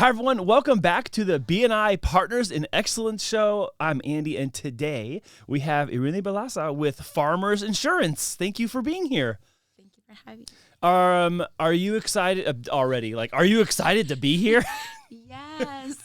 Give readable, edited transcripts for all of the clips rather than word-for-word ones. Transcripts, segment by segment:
Hi, everyone. Welcome back to the BNI Partners in Excellence show. I'm Andy, and today we have Irune Belaza with Farmers Insurance. Thank you for being here. Thank you for having me. Are you excited already? Are you excited to be here? Yes.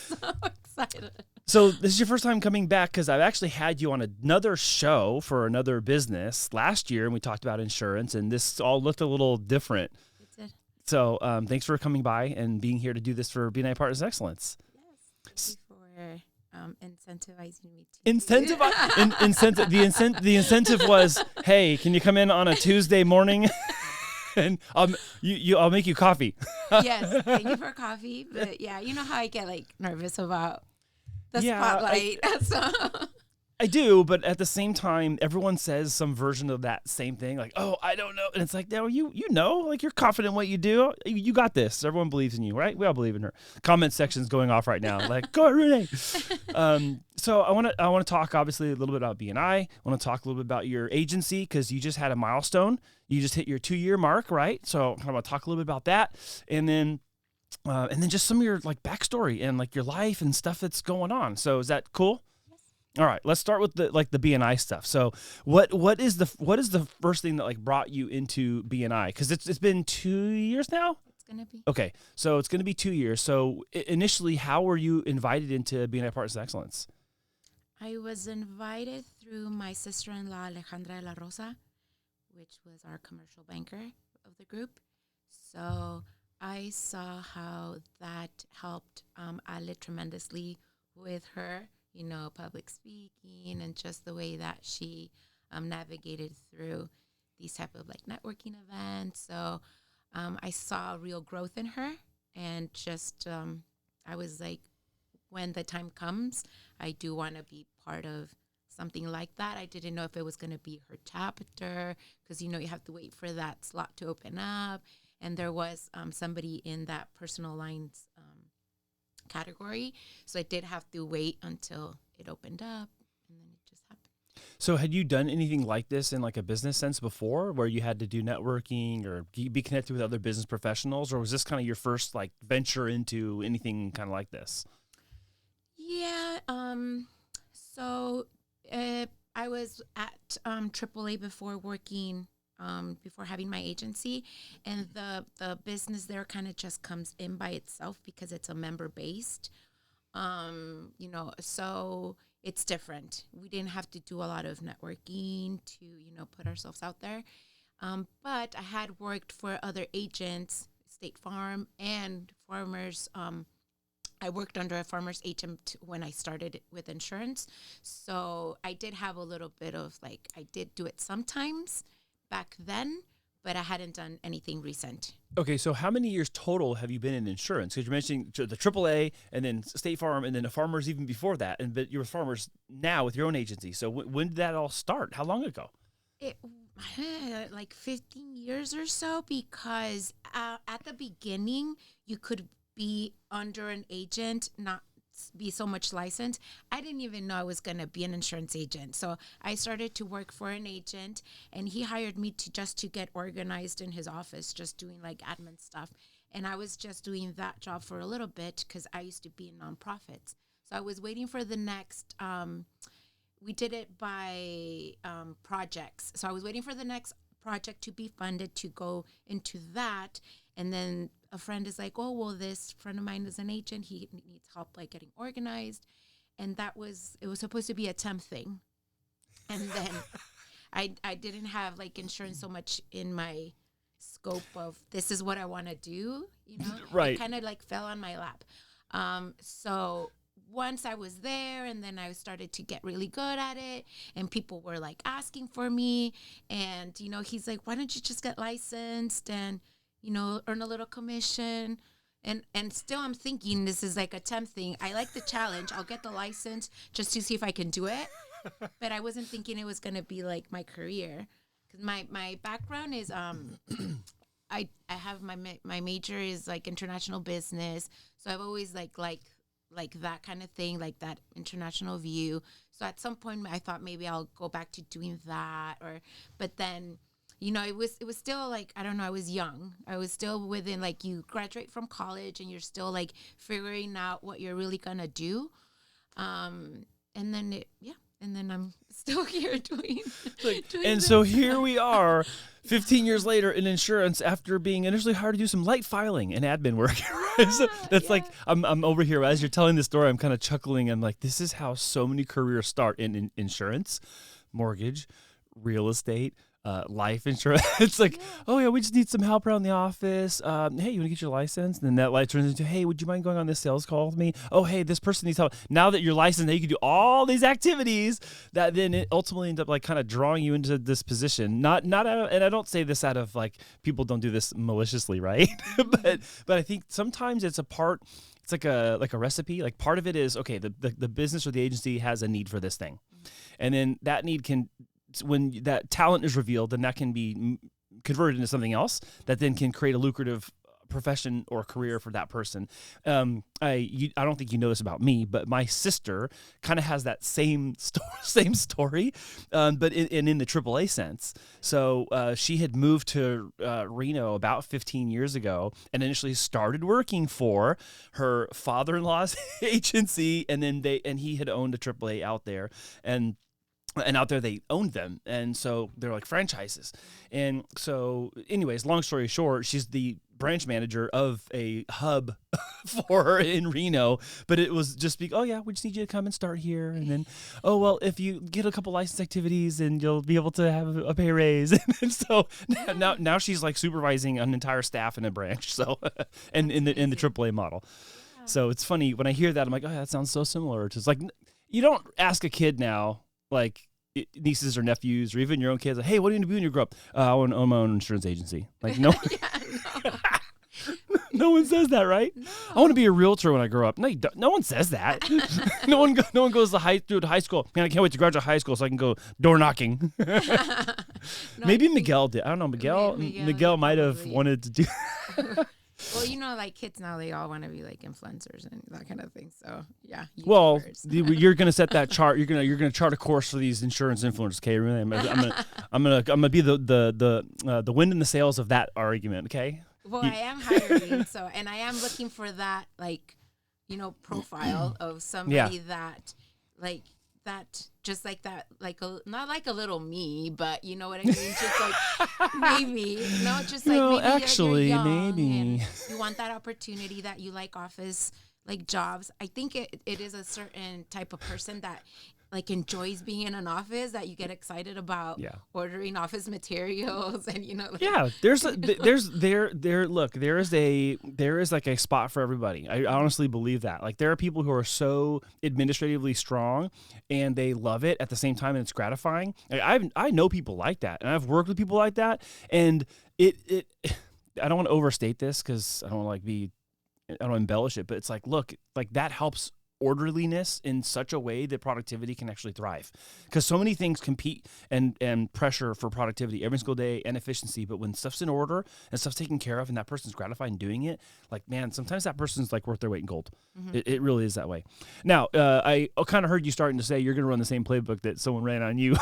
So excited. So this is your first time coming back because I've actually had you on another show for another business last year, and we talked about insurance, and this all looked a little different. It did. So thanks for coming by and being here to do this for BNI Partners in Excellence. Yes. Thank you for incentivizing me to The incentive was, hey, can you come in on a Tuesday morning? And I'll make you coffee. Yes, thank you for coffee. But yeah, you know how I get nervous about the spotlight. I do, but at the same time, everyone says some version of that same thing, oh, I don't know. And it's no, you know, you're confident in what you do. You got this. Everyone believes in you, right? We all believe in her. Comment section's going off right now. Go, Renee. So I want to talk, obviously, a little bit about BNI. I want to talk a little bit about your agency because you just had a milestone. You just hit your 2-year mark, right? So I want to talk a little bit about that. And then just some of your backstory and your life and stuff that's going on. So is that cool? All right, let's start with the BNI stuff. So, what is the first thing that brought you into BNI? Because it's been 2 years now. It's gonna be. Okay, so it's gonna be 2 years. So initially, how were you invited into BNI Partners in Excellence? I was invited through my sister-in-law Alejandra de la Rosa, which was our commercial banker of the group. So I saw how that helped Ale tremendously with her. Public speaking and just the way that she navigated through these type of networking events. So I saw real growth in her, and just I was when the time comes, I do want to be part of something like that. I didn't know if it was going to be her chapter because, you have to wait for that slot to open up. And there was somebody in that personal lines category, so I did have to wait until it opened up, and then it just happened. So had you done anything like this in a business sense before, where you had to do networking or be connected with other business professionals, or was this kind of your first venture into anything kind of like this? Yeah. So I was at AAA before working. Before having my agency, and the business there kind of just comes in by itself because it's a member based, so it's different. We didn't have to do a lot of networking to, put ourselves out there. But I had worked for other agents, State Farm and Farmers. I worked under a farmer's agent when I started with insurance. So I did have a little bit of I did do it sometimes back then, but I hadn't done anything recent. Okay, so how many years total have you been in insurance? Because you're mentioning the AAA and then State Farm and then the Farmers even before that, but you're with Farmers now with your own agency. So when did that all start? How long ago? It 15 years or so, because at the beginning you could be under an agent, not be so much licensed. I didn't even know I was going to be an insurance agent. So I started to work for an agent, and he hired me to get organized in his office, just doing admin stuff. And I was just doing that job for a little bit because I used to be in nonprofits. So I was waiting for the next, we did it by projects. So I was waiting for the next project to be funded to go into that. And then a friend is oh, well, this friend of mine is an agent. He needs help getting organized. And it was supposed to be a temp thing. And then I didn't have insurance so much in my scope of this is what I want to do, Right. It kind of fell on my lap. So once I was there, and then I started to get really good at it, and people were asking for me, and he's why don't you just get licensed and earn a little commission. And still I'm thinking this is a temp thing. I like the challenge. I'll get the license just to see if I can do it. But I wasn't thinking it was going to be my career. Because my background is I have my major is international business. So I've always like that kind of thing, that international view. So at some point I thought maybe I'll go back to doing that, but then it was still like, I don't know, I was young. I was still within, like, you graduate from college and you're still like figuring out what you're really gonna do. And then and then I'm still here doing and this. so here we are 15 years later in insurance after being initially hired to do some light filing and admin work. So that's like, I'm over here as you're telling this story, I'm kind of chuckling. I'm like, this is how so many careers start in insurance, mortgage, real estate, life insurance. It's like, oh yeah, we just need some help around the office. Hey, you want to get your license? And then that light turns into, hey, would you mind going on this sales call with me? Oh, hey, this person needs help. Now that you're licensed, now you can do all these activities that then it ultimately end up like kind of drawing you into this position. Not out of, and I don't say this out of like, people don't do this maliciously, right? but I think sometimes it's a part. It's like a recipe. Like part of it is, okay, the business or the agency has a need for this thing, and then that need can, when that talent is revealed, then that can be converted into something else that then can create a lucrative profession or career for that person. I don't think you know this about me, but my sister kind of has that same story, but in the AAA sense. So she had moved to Reno about 15 years ago and initially started working for her father-in-law's agency, and then he had owned a AAA out there, and out there they owned them, and so they're like franchises. And so anyways, long story short, she's the branch manager of a hub for her in Reno, but it was just oh yeah, we just need you to come and start here, and then oh well, if you get a couple license activities and you'll be able to have a pay raise. And so now she's like supervising an entire staff in a branch, so and in the AAA model. So it's funny when I hear that, I'm like, oh yeah, that sounds so similar. It's like, you don't ask a kid now, like nieces or nephews or even your own kids, like, hey, what are you going to be when you grow up? I want to own my own insurance agency. Like, no. No one says that, right? No. I want to be a realtor when I grow up. No, you don't. No one says that. No one goes to high school. Man, I can't wait to graduate high school so I can go door knocking. Maybe Miguel did. I don't know. Miguel might have wanted to do. Well, like kids now, they all want to be like influencers and that kind of thing. So yeah. YouTubers. Well, you're gonna set that chart. You're gonna chart a course for these insurance influencers. Okay, really? I'm gonna be the wind in the sails of that argument. Okay. Well, I am hiring, and I am looking for that, like, profile of somebody that, like, that, just like that, like, not like a little me, but you know what I mean? Just like, maybe, just like, maybe actually, you're young maybe. and you want that opportunity, that you like office, like, jobs. I think it is a certain type of person that, like, enjoys being in an office, that you get excited about ordering office materials, and like, there is like a spot for everybody. I honestly believe that. Like, there are people who are so administratively strong and they love it at the same time, and it's gratifying. I know people like that, and I've worked with people like that, and it I don't want to overstate this because I don't want to embellish it, but it's like, look, like, that helps orderliness in such a way that productivity can actually thrive, because so many things compete and pressure for productivity every single day and efficiency. But when stuff's in order and stuff's taken care of and that person's gratified in doing it, like, man, sometimes that person's like worth their weight in gold. Mm-hmm. It really is that way. Now, I kind of heard you starting to say you're going to run the same playbook that someone ran on you.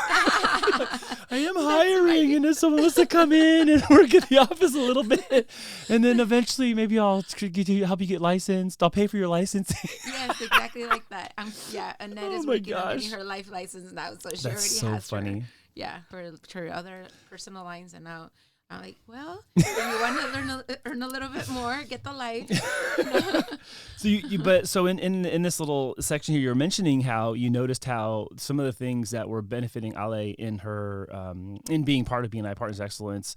I am hiring, and if someone wants to come in and work at the office a little bit, and then eventually maybe I'll help you get licensed. I'll pay for your licensing. Yes, exactly like that. Annette is working on getting her life license now, so she already has funny. her other personal lines, and now I'm like, well, if you want to earn a little bit more, get the life. So in this little section here, you're mentioning how you noticed how some of the things that were benefiting Ale in her in being part of BNI Partners Excellence.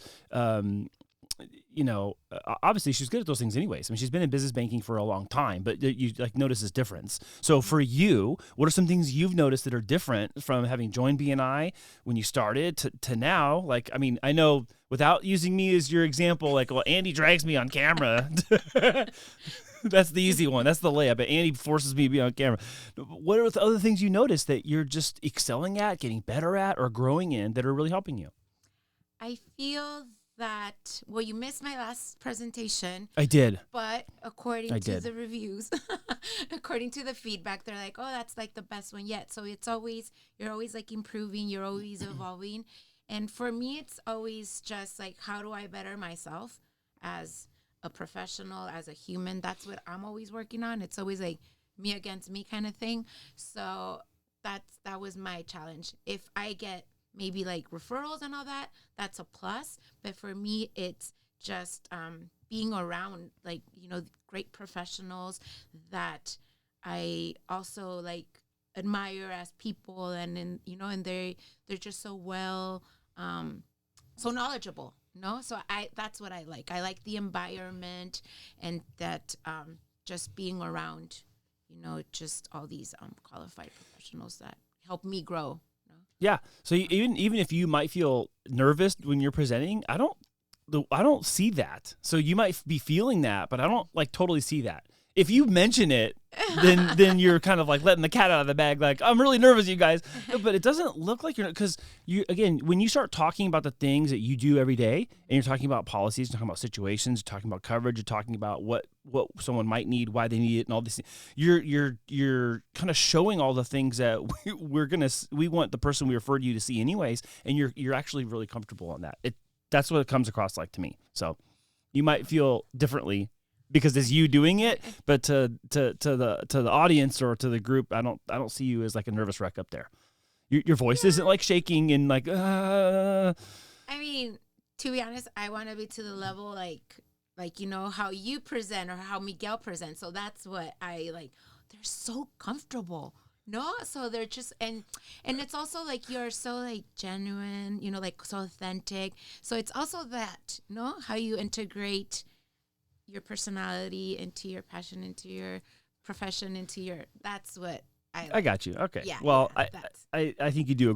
Obviously she's good at those things anyways. I mean, she's been in business banking for a long time, but you like notice this difference. So for you, what are some things you've noticed that are different from having joined BNI when you started to now? Like, I mean, I know without using me as your example, like, well, Andy drags me on camera. That's the easy one. That's the layup. But Andy forces me to be on camera. What are the other things you notice that you're just excelling at, getting better at, or growing in that are really helping you? I feel that, well, you missed my last presentation. I did. But according to the reviews, according to the feedback, they're like, oh, that's like the best one yet. So you're always like improving, you're always evolving. And for me, it's always just like, how do I better myself as a professional, as a human? That's what I'm always working on. It's always like me against me kind of thing. So that was my challenge. If I get maybe like referrals and all that, that's a plus. But for me, it's just being around like, great professionals that I also like admire as people, and and they're just so well, so knowledgeable. So that's what I like. I like the environment, and that just being around, just all these qualified professionals that help me grow. Yeah. So even if you might feel nervous when you're presenting, I don't see that. So you might be feeling that, but I don't like totally see that. If you mention it, then you're kind of like letting the cat out of the bag. Like, I'm really nervous, you guys. No, but it doesn't look like you're, because again, when you start talking about the things that you do every day, and you're talking about policies, you're talking about situations, you're talking about coverage, you're talking about what someone might need, why they need it, and all these things, you're kind of showing all the things that we want the person we referred you to see anyways, and you're actually really comfortable on that. That's what it comes across like to me. So you might feel differently because it's you doing it, but to the audience or to the group, I don't see you as like a nervous wreck up there. Your voice isn't like shaking and like. I mean, to be honest, I want to be to the level like how you present or how Miguel presents. So that's what I like. They're so comfortable. No, so they're just and it's also like you're so like genuine, like so authentic. So it's also that, how you integrate your personality into your passion, into your profession, that's what I like. I got you. Okay. Yeah. Well, Yeah, I think you do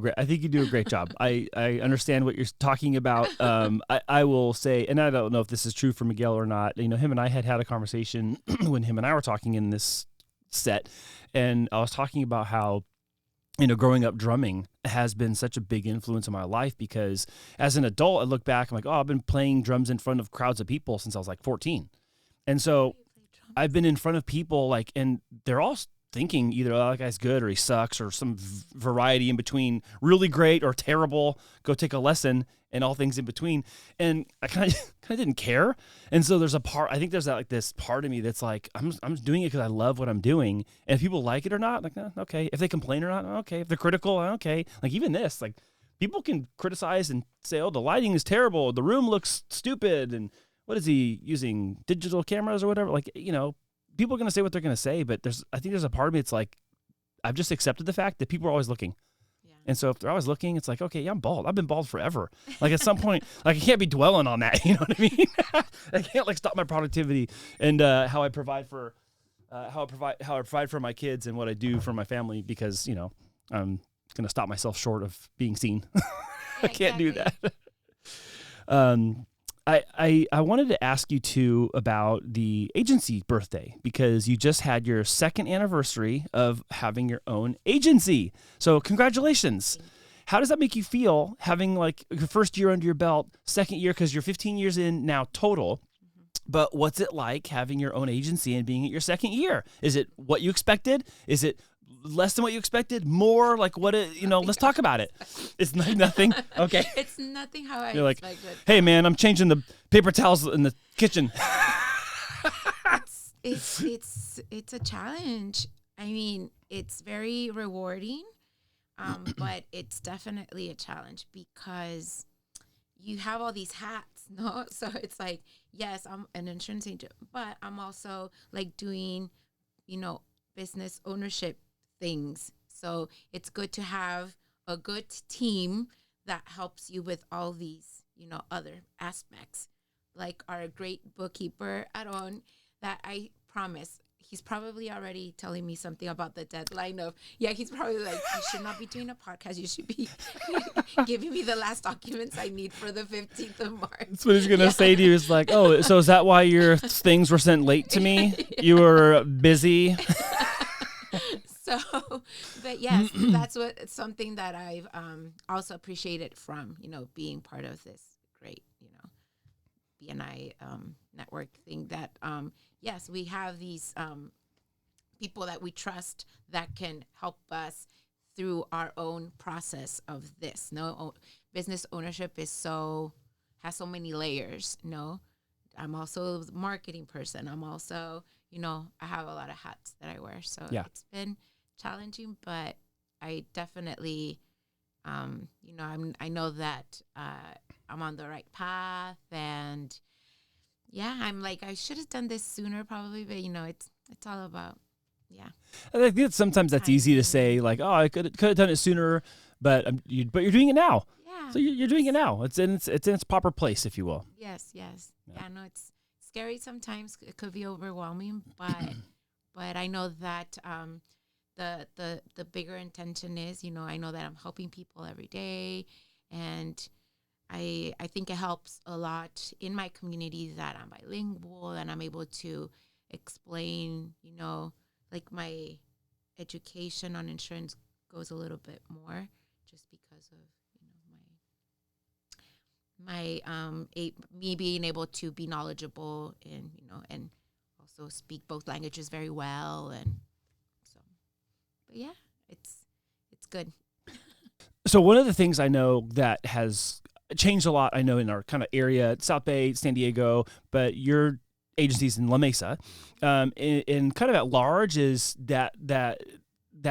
a great job. I understand what you're talking about. I will say, and I don't know if this is true for Miguel or not. Him and I had a conversation when him and I were talking in this set, and I was talking about how growing up drumming has been such a big influence in my life, because as an adult I look back, I'm like, I've been playing drums in front of crowds of people since I was like 14, and so I've been in front of people like, and they're all thinking either, that guy's good or he sucks, or some variety in between, really great or terrible, go take a lesson, and all things in between. And I kind of didn't care. And so I think there's this part of me that's like, I'm doing it because I love what I'm doing. And if people like it or not, like, okay. If they complain or not, okay. If they're critical, okay. Like even this, like people can criticize and say, oh, the lighting is terrible, the room looks stupid, and what is he using, digital cameras or whatever? Like, people are going to say what they're going to say, but I think there's a part of me, it's like, I've just accepted the fact that people are always looking. Yeah. And so if they're always looking, it's like, okay, yeah, I'm bald. I've been bald forever. Like at some point, like I can't be dwelling on that. You know what I mean? I can't like stop my productivity and how I provide for my kids and what I do for my family, because, I'm going to stop myself short of being seen. I can't do that. I wanted to ask you too about the agency birthday, because you just had your 2nd anniversary of having your own agency. So congratulations. How does that make you feel, having like your first year under your belt, 2nd year, because you're 15 years in now total, but what's it like having your own agency and being at your 2nd year? Is it what you expected? Is it less than what you expected? More? Like what? Let's talk about it. It's nothing. Okay. It's nothing how I You're like, expected. Hey man, I'm changing the paper towels in the kitchen. It's a challenge. I mean, it's very rewarding, but it's definitely a challenge because you have all these hats, no? So it's like, yes, I'm an insurance agent, but I'm also like doing, business ownership things. So it's good to have a good team that helps you with all these, other aspects. Like our great bookkeeper, Irune, that I promise, he's probably already telling me something about the deadline of, he's probably like, you should not be doing a podcast. You should be giving me the last documents I need for the 15th of March. That's what he's going to say to you. Is like, oh, so is that why your things were sent late to me? You were busy. So, but yes, that's something that I've also appreciated from, being part of this great, BNI network thing, that, yes, we have these people that we trust that can help us through our own process of this. Business ownership has so many layers. I'm also a marketing person. I'm also, I have a lot of hats that I wear. So it's been challenging, but I definitely, I know that I'm on the right path, and I'm like, I should have done this sooner probably, but it's all about, I think that sometimes that's easy to say, like, oh, I could have done it sooner, but you're doing it now. Yeah. So you're doing it now. It's in its proper place, if you will. Yes. Yeah, no, it's scary sometimes. It could be overwhelming, but I know that the bigger intention is, I know that I'm helping people every day, and I think it helps a lot in my community that I'm bilingual and I'm able to explain, like my education on insurance goes a little bit more just because of my me being able to be knowledgeable and and also speak both languages very well, and so, but it's good. So one of the things I know that has changed a lot, I know in our kind of area, South Bay, San Diego, but your agencies in La Mesa, and kind of at large, is that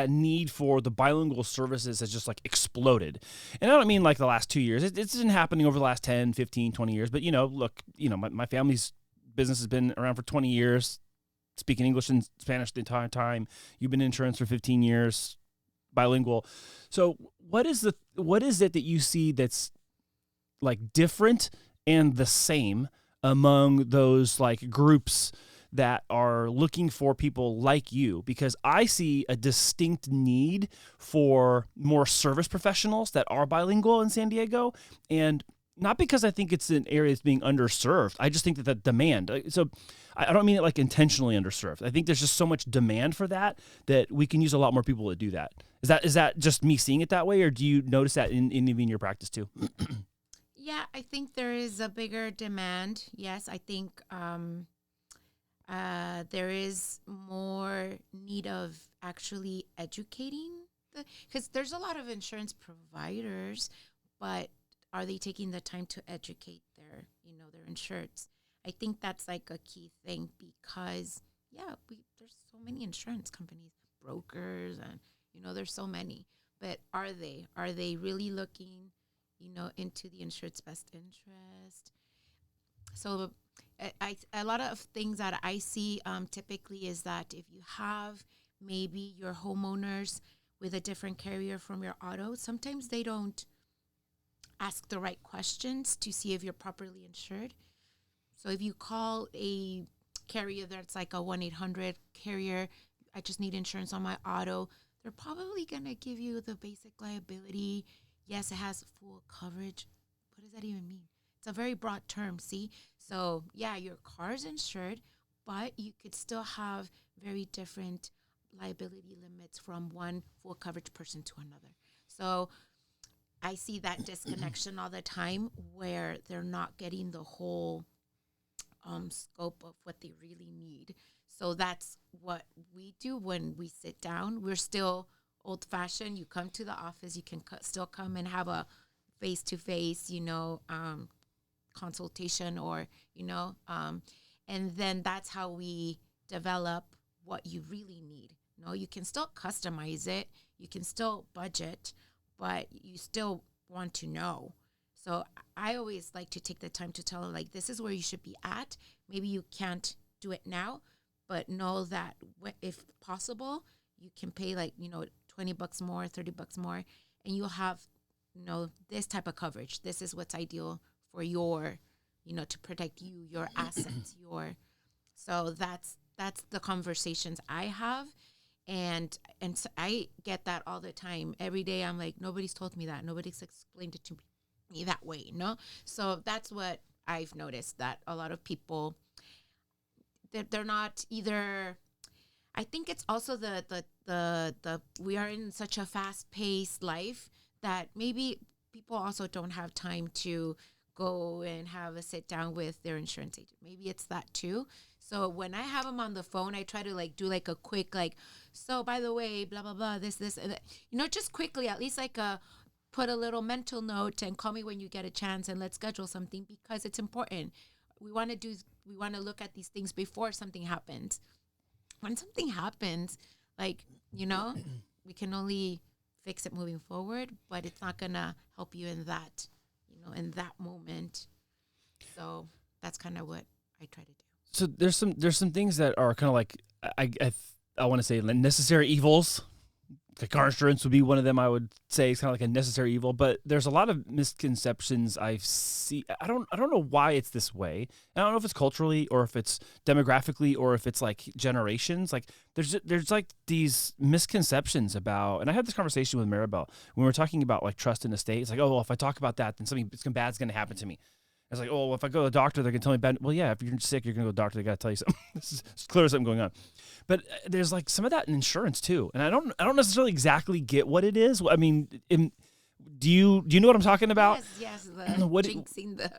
need for the bilingual services has just like exploded. And I don't mean like the last 2 years. It's been happening over the last 10, 15, 20 years. But, look, my family's business has been around for 20 years, speaking English and Spanish the entire time. You've been in insurance for 15 years, bilingual. So what is it that you see that's like different and the same among those like groups that are looking for people like you? Because I see a distinct need for more service professionals that are bilingual in San Diego, and not because I think it's an area that's being underserved. I just think that the demand, so I don't mean it like intentionally underserved. I think there's just so much demand for that we can use a lot more people to do that. Is that just me seeing it that way, or do you notice that in even your practice too? Yeah, I think there is a bigger demand. Yes, I think there is more need of actually educating, because there's a lot of insurance providers, but are they taking the time to educate their insureds? I think that's like a key thing, because there's so many insurance companies, brokers, and there's so many. But are they really looking into the insured's best interest? So a lot of things that I see typically is that if you have maybe your homeowners with a different carrier from your auto, sometimes they don't ask the right questions to see if you're properly insured. So if you call a carrier that's like a 1-800 carrier, I just need insurance on my auto, they're probably going to give you the basic liability. Yes, it has full coverage. What does that even mean? It's a very broad term, see? So, your car's insured, but you could still have very different liability limits from one full coverage person to another. So, I see that disconnection all the time, where they're not getting the whole scope of what they really need. So that's what we do when we sit down. We're still old-fashioned. You come to the office, you can still come and have a face-to-face, consultation, or, and then that's how we develop what you really need. You can still customize it. You can still budget, but you still want to know. So I always like to take the time to tell them, like, this is where you should be at. Maybe you can't do it now, but know that if possible, you can pay like, $20 more, $30 more, and you'll have, this type of coverage. This is what's ideal for your, to protect you, your assets, so that's the conversations I have. And so I get that all the time. Every day I'm like, nobody's told me that. Nobody's explained it to me that way, So that's what I've noticed, that a lot of people, they're not either. I think it's also the we are in such a fast-paced life that maybe people also don't have time to go and have a sit down with their insurance agent. Maybe it's that too. So when I have them on the phone, I try to like do like a quick like, so by the way, blah blah blah, this and that. Just quickly, at least like put a little mental note and call me when you get a chance and let's schedule something because it's important. We want to look at these things before something happens. When something happens, like, we can only fix it moving forward, but it's not going to help you in that, in that moment. So that's kind of what I try to do. So there's some things that are kind of like, I want to say necessary evils. Like car insurance would be one of them. I would say it's kind of like a necessary evil, but there's a lot of misconceptions I see. I don't know why it's this way. I don't know if it's culturally or if it's demographically or if it's like generations. Like there's like these misconceptions about, and I had this conversation with Maribel when we were talking about like trust in the state. It's like, oh, well, if I talk about that, then something bad's going to happen to me. It's like, oh, well, if I go to the doctor, they're going to tell me bad. Well, yeah, if you're sick, you're going to go to the doctor. They got to tell you something. It's clearly something going on. But there's like some of that in insurance too, and I don't necessarily exactly get what it is. I mean, do you know what I'm talking about? Yes, the jinxing the.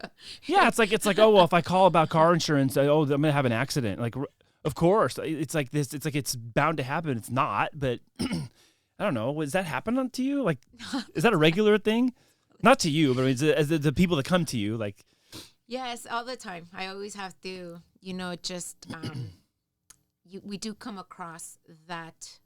Yeah, it's like oh, well, if I call about car insurance, I'm going to have an accident. Like, of course, it's like this. It's like it's bound to happen. It's not, but I don't know. Does that happen to you? Like, is that a regular thing? Not to you, but I mean, as the people that come to you, like. Yes, all the time. I always have to, just we do come across that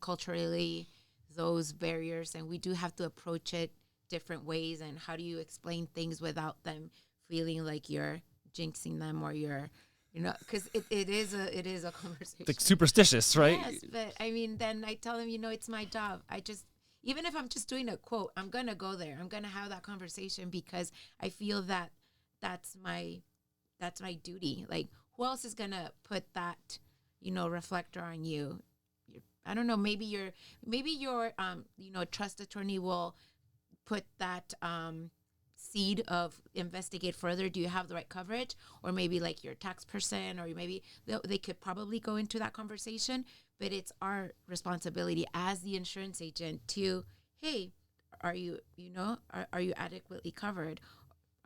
culturally, those barriers, and we do have to approach it different ways. And how do you explain things without them feeling like you're jinxing them or you're, because it is a conversation. Like superstitious, right? Yes, but I mean, then I tell them, it's my job. Even if I'm just doing a quote, I'm going to go there. I'm going to have that conversation because I feel that that's my duty. Like, who else is going to put that, reflector on you? I don't know. Maybe your trust attorney will put that seed of investigate further. Do you have the right coverage? Or maybe like your tax person, or maybe they could probably go into that conversation. But it's our responsibility as the insurance agent to, hey, are you adequately covered?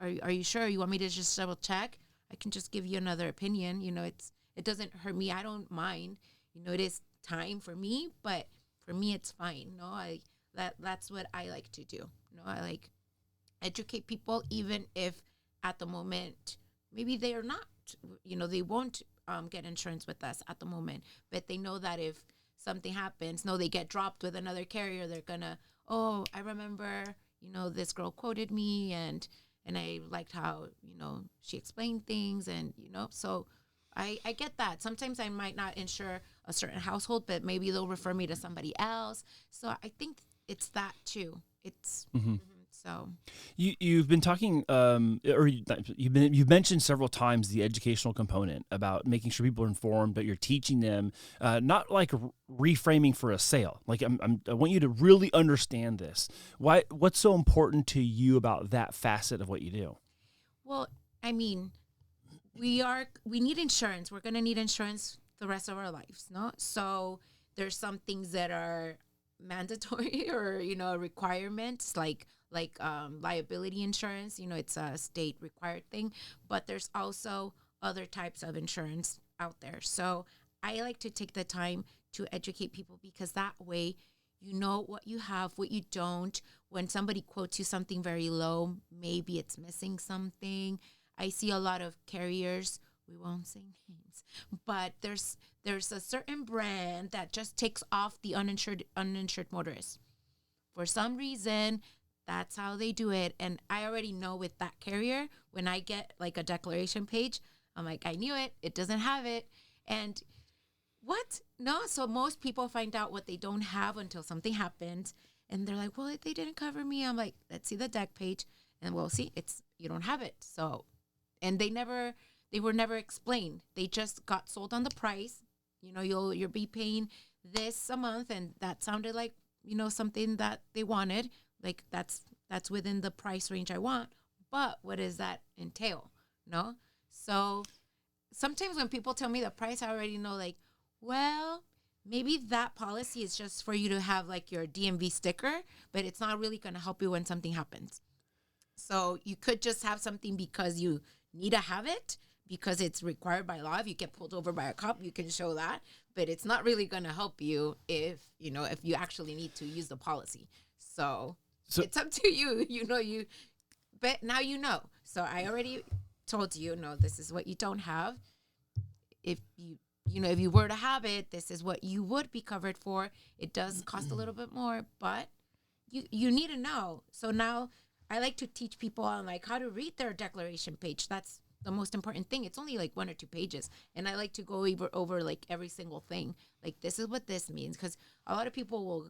Are you sure? You want me to just double check? I can just give you another opinion. It doesn't hurt me. I don't mind. It is time for me, but for me, it's fine. That's what I like to do. I like educate people, even if at the moment maybe they are not. They won't get insurance with us at the moment, but they know that if something happens, they get dropped with another carrier, they're gonna, oh, I remember, this girl quoted me and I liked how, she explained things and, so I get that. Sometimes I might not insure a certain household, but maybe they'll refer me to somebody else. So I think it's that too. It's so you've been talking, or you've mentioned several times the educational component about making sure people are informed, but you're teaching them, not like reframing for a sale. Like I want you to really understand this. What's so important to you about that facet of what you do? Well, I mean, we need insurance. We're going to need insurance the rest of our lives, no? So there's some things that are mandatory or, requirements like liability insurance, it's a state required thing, but there's also other types of insurance out there. So I like to take the time to educate people because that way, what you have, what you don't. When somebody quotes you something very low, maybe it's missing something. I see a lot of carriers, we won't say names, but there's a certain brand that just takes off the uninsured motorists. For some reason, that's how they do it. And I already know with that carrier, when I get like a declaration page, I'm like, I knew it. It doesn't have it. And what? No. So most people find out what they don't have until something happens. And they're like, well, they didn't cover me. I'm like, let's see the deck page. And we'll see, you don't have it. So, and they were never explained. They just got sold on the price. You'll be paying this a month. And that sounded like, something that they wanted. Like that's within the price range I want. But what does that entail? No? So sometimes when people tell me the price, I already know like, well, maybe that policy is just for you to have like your DMV sticker, but it's not really going to help you when something happens. So you could just have something because you need to have it, because it's required by law. If you get pulled over by a cop, you can show that, but it's not really going to help you if you actually need to use the policy. So it's up to you, but now you know. So I already told you, no, this is what you don't have. If if you were to have it, this is what you would be covered for. It does cost a little bit more, but you need to know. So now I like to teach people on like how to read their declaration page. That's the most important thing. It's only like 1 or 2 pages. And I like to go over like every single thing. Like, this is what this means. Because a lot of people will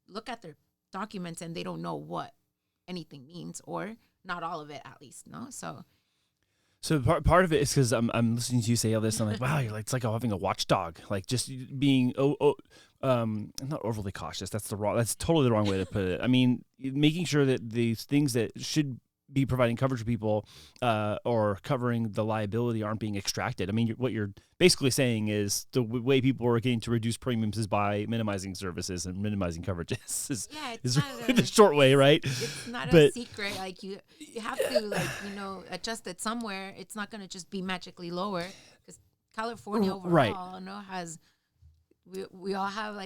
look at their documents and they don't know what anything means, or not all of it at least. No. So part of it is because I'm listening to you say all this, and I'm like, wow, you're like, it's like having a watchdog, like just being not overly cautious. That's totally the wrong way to put it. I mean, making sure that these things that should be providing coverage to people or covering the liability aren't being extracted. I mean, what you're basically saying is the way people are getting to reduce premiums is by minimizing services and minimizing coverages. Is the short way, right? It's not a secret. Like you have to adjust it somewhere. It's not going to just be magically lower, because California overall has. We all have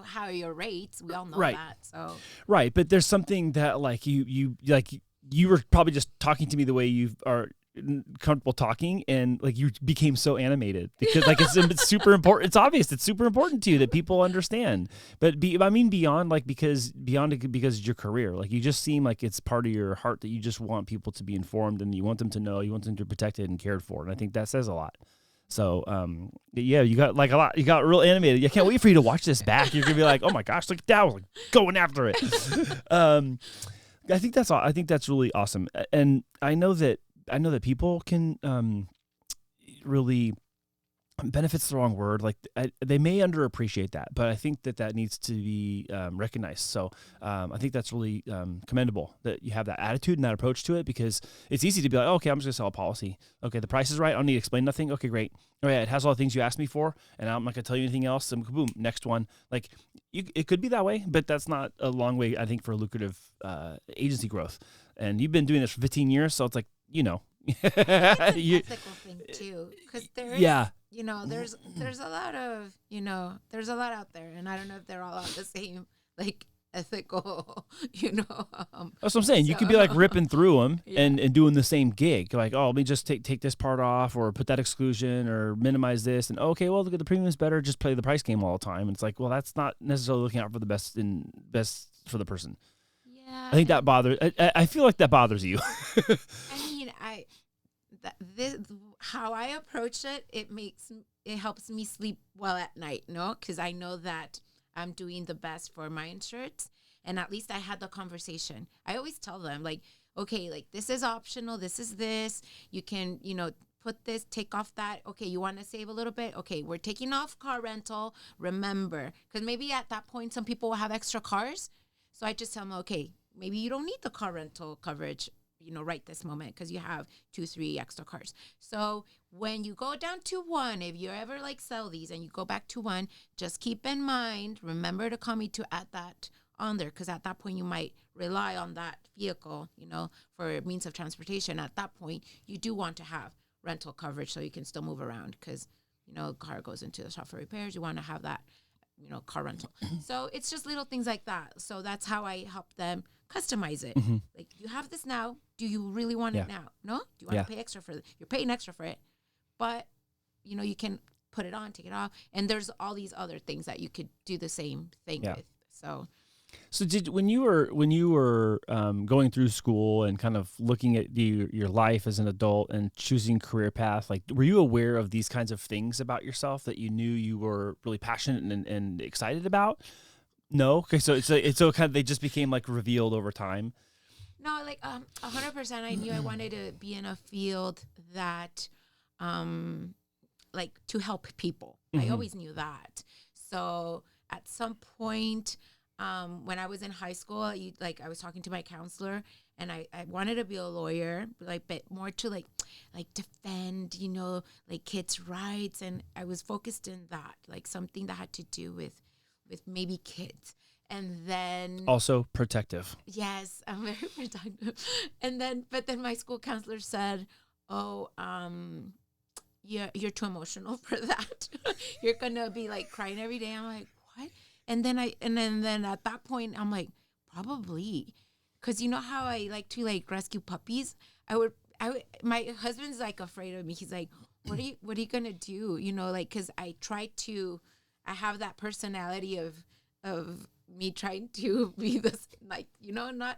higher rates. We all know that. So right, but there's something that like you were probably just talking to me the way you are comfortable talking, and like you became so animated because like it's super important. It's obvious it's super important to you that people understand. But beyond because it's your career. Like, you just seem like it's part of your heart that you just want people to be informed, and you want them to know, you want them to be protected and cared for. And I think that says a lot. So, yeah, you got like a lot. You got real animated. I can't wait for you to watch this back. You're gonna be like, oh my gosh, look at that! I was like going after it. I think that's all. I think that's really awesome, and I know that people can really, benefits the wrong word. Like they may underappreciate that, but I think that needs to be recognized. So I think that's really commendable that you have that attitude and that approach to it, because it's easy to be like, oh, okay, I'm just gonna sell a policy. Okay, the price is right. I don't need to explain nothing. Okay, great. Oh yeah, it has all the things you asked me for, and I'm not gonna tell you anything else. And boom, next one. like it could be that way, but that's not a long way, I think, for lucrative agency growth. And you've been doing this for 15 years, so it's like, it's an ethical thing too, because there's there's a lot of there's a lot out there, and I don't know if they're all the same like ethical that's what I'm saying. You could be like ripping through them and doing the same gig, like, oh, let me just take this part off, or put that exclusion, or minimize this, and okay, well, look at the premium's better, just play the price game all the time. And it's like, well, that's not necessarily looking out for the best for the person. I think that bothers. I feel like that bothers you. I mean, how I approach it, it helps me sleep well at night, because I know that I'm doing the best for my insureds, and at least I had the conversation. I always tell them, like, okay, like, this is optional, this is this. You can, put this, take off that. Okay, you want to save a little bit? Okay, we're taking off car rental. Remember, because maybe at that point some people will have extra cars, so I just tell them, okay, maybe you don't need the car rental coverage, right this moment, because you have 2-3 extra cars. So when you go down to 1, if you ever like sell these and you go back to 1, just keep in mind, remember to call me to add that on there, because at that point you might rely on that vehicle, for a means of transportation. At that point, you do want to have rental coverage so you can still move around, because, car goes into the shop for repairs. You want to have that, car rental. So it's just little things like that. So that's how I help them customize it. Mm-hmm. Like, you have this now. Do you really want it now? No? Do you want to pay extra for it? You're paying extra for it. But, you can put it on, take it off. And there's all these other things that you could do the same thing with. So when you were going through school and kind of looking at your life as an adult and choosing career path, like, were you aware of these kinds of things about yourself that you knew you were really passionate and excited about? No? Okay, so it's so kind of, they just became like revealed over time. No, like 100%. I knew I wanted to be in a field that, like, to help people. Mm-hmm. I always knew that. So at some point, when I was in high school, I was talking to my counselor, and I wanted to be a lawyer, but more to like defend, like, kids' rights, and I was focused in that, like, something that had to do with maybe kids. And then also protective. Yes, I'm very protective. But then my school counselor said, "Oh, you're too emotional for that. You're gonna be like crying every day. I'm like, what? And then at that point, I'm like, probably, because you know how I like to like rescue puppies. My husband's like afraid of me. He's like, what are you gonna do? You know, like, because I have that personality of me trying to be this, like, you know, not,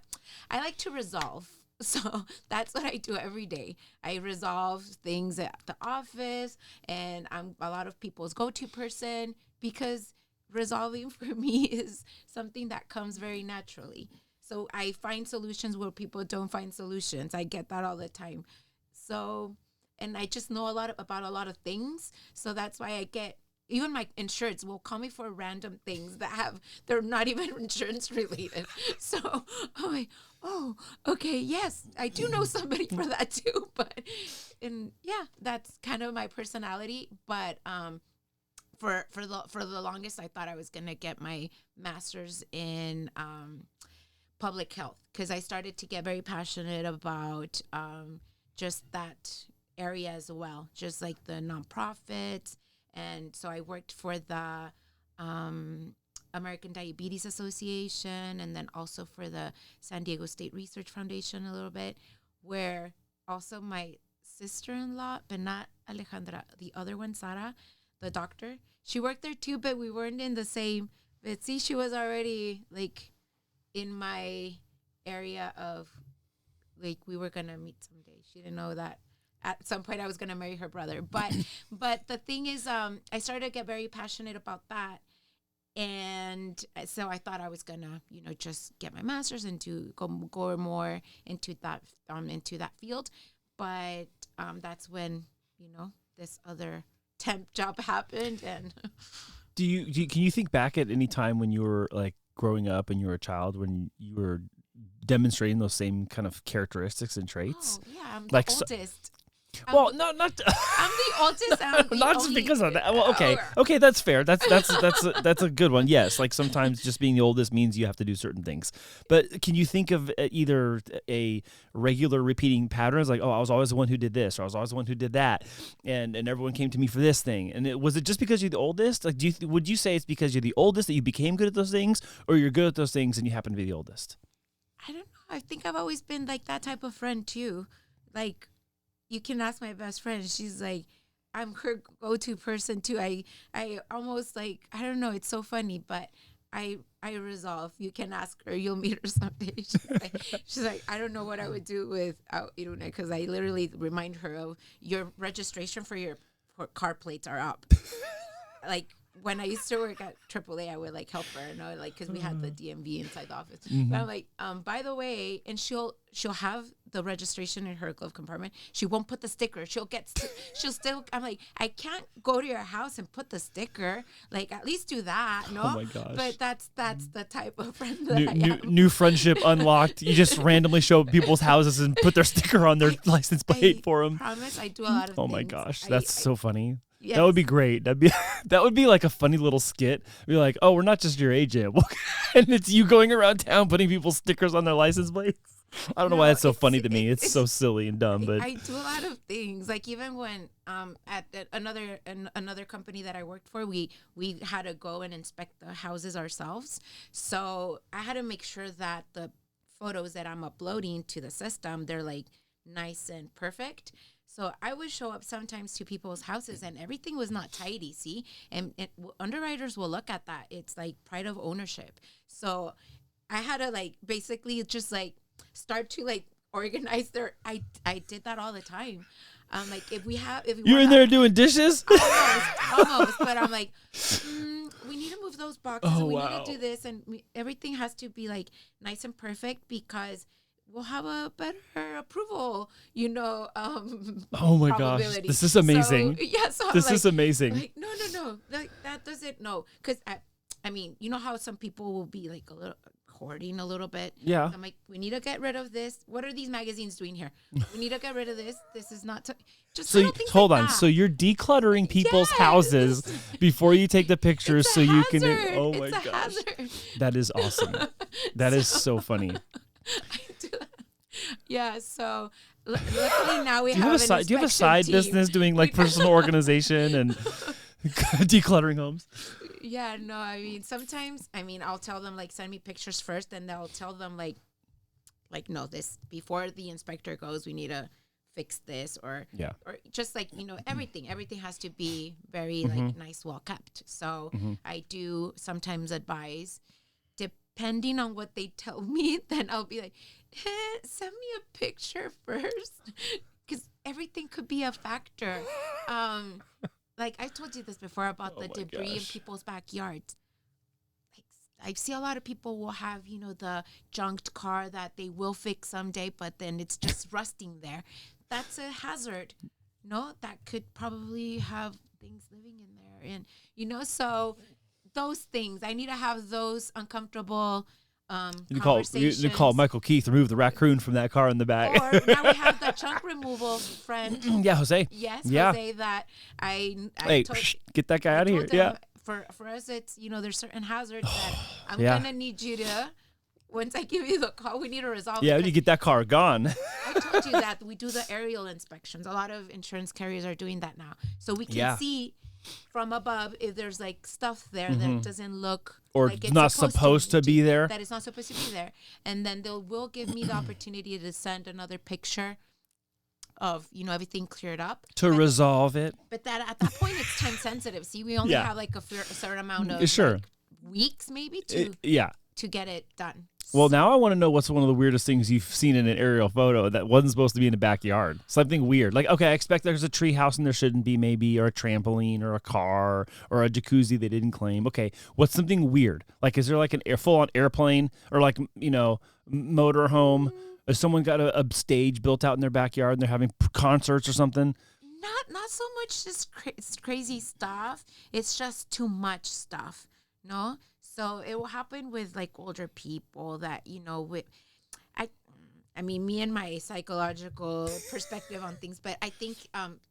I like to resolve. So that's what I do every day. I resolve things at the office, and I'm a lot of people's go-to person, because resolving for me is something that comes very naturally. So I find solutions where people don't find solutions. I get that all the time. So, and I just know about a lot of things. So that's why I get, even my insurance will call me for random things they're not even insurance related. So I'm like, oh, okay, yes, I do know somebody for that too. And yeah, that's kind of my personality. But for the longest, I thought I was gonna get my master's in public health, because I started to get very passionate about just that area as well, just like the nonprofits. And so I worked for the American Diabetes Association, and then also for the San Diego State Research Foundation a little bit, where also my sister-in-law, but not Alejandra, the other one, Sara, the doctor, she worked there too, but we weren't in the same. But see, she was already like in my area of like, we were going to meet someday. She didn't know that at some point I was going to marry her brother. But the thing is, I started to get very passionate about that. And so I thought I was going to, you know, just get my master's and to go more into that field. But that's when, you know, this other temp job happened. And can you think back at any time when you were like growing up and you were a child, when you were demonstrating those same kind of characteristics and traits? Oh, yeah, I'm like the oldest. Not I'm the oldest. not just because of that. Well, okay, that's fair. That's a good one. Yes, like sometimes just being the oldest means you have to do certain things. But can you think of either a regular repeating patterns, like, oh, I was always the one who did this, or I was always the one who did that, and everyone came to me for this thing? And was it just because you're the oldest? Like, would you say it's because you're the oldest that you became good at those things, or you're good at those things and you happen to be the oldest? I don't know. I think I've always been like that type of friend too. Like, you can ask my best friend. She's like, I'm her go-to person too. I almost like, I don't know. It's so funny, but I resolve. You can ask her. You'll meet her someday. She's like, I don't know what I would do without Irune, because I literally remind her of, your registration for your car plates are up. Like, when I used to work at AAA, I would like help her, you know, like, because we had the DMV inside the office. Mm-hmm. But I'm like, by the way, and she'll have the registration in her glove compartment. She won't put the sticker. She'll still. I'm like, I can't go to your house and put the sticker. Like, at least do that, no? Oh my gosh! But that's the type of friend that I am. New friendship unlocked. You just randomly show up people's houses and put their sticker on their license plate for them. I promise, I do a lot of. Oh my gosh, that's so funny. Yes. That would be great. That would be like a funny little skit. Be like, oh, we're not just your agent, and it's you going around town putting people's stickers on their license plates. I don't know why it's so funny to me. It's so silly and dumb. But I do a lot of things. Like, even when at another company that I worked for, we had to go and inspect the houses ourselves. So I had to make sure that the photos that I'm uploading to the system, they're like nice and perfect. So I would show up sometimes to people's houses and everything was not tidy, see? And underwriters will look at that. It's like pride of ownership. So I had to like basically just like start to like organize I did that all the time. Like, if you're in there doing dishes? Almost. But I'm like, we need to move those boxes. Oh, we wow. need to do this. And everything has to be like nice and perfect, because we'll have a better approval, you know. Oh my gosh, this is amazing. So this is amazing. Like, no, like, that doesn't, no, because I mean, you know how some people will be like a little hoarding a little bit. Yeah. I'm like, we need to get rid of this. What are these magazines doing here? We need to get rid of this. This is not just so. Hold like on. that. So you're decluttering people's houses before you take the pictures, so you can. Oh my gosh, hazard. That is awesome. That is so funny. I do that. Yeah. So Luckily now we Do you have a side? Do you have a side business doing like personal organization and decluttering homes? Yeah, no, I mean, sometimes, I'll tell them, like, send me pictures first, and they'll tell them, like, no, this, before the inspector goes, we need to fix this, or just, like, everything has to be very, like, nice, well kept. So I do sometimes advise, depending on what they tell me, then I'll be like, send me a picture first, because everything could be a factor. Like I told you this before about the debris in people's backyards. Like, I see a lot of people will have, the junked car that they will fix someday, but then it's just rusting there. That's a hazard. No, that could probably have things living in there. And, so those things, I need to have those uncomfortable conversations. You call Michael Keith, remove the raccoon from that car in the back. Or now we have the chunk removal friend. Yeah, Jose. Yes, Jose, that hey, get that guy out of here. Yeah. For us, it's, there's certain hazards that I'm going to need you to, once I give you the call, we need to resolve. Yeah, you get that car gone. I told you that we do the aerial inspections. A lot of insurance carriers are doing that now. So we can see from above if there's like stuff there that doesn't look or like it's not supposed to be there. That it's not supposed to be there. And then will give me the opportunity to send another picture of, everything cleared up. To resolve it. But that at that point, it's time sensitive. See, we only have like a certain amount of like, weeks maybe to get it done. Well, now I want to know what's one of the weirdest things you've seen in an aerial photo that wasn't supposed to be in the backyard. Something weird. Like, okay, I expect there's a tree house and there shouldn't be maybe, or a trampoline or a car or a jacuzzi they didn't claim. Okay, what's something weird? Like, is there like an full-on airplane or like, motor home? Has someone got a stage built out in their backyard and they're having concerts or something? Not so much just crazy stuff. It's just too much stuff, no? So it will happen with like older people that, me and my psychological perspective on things, but I think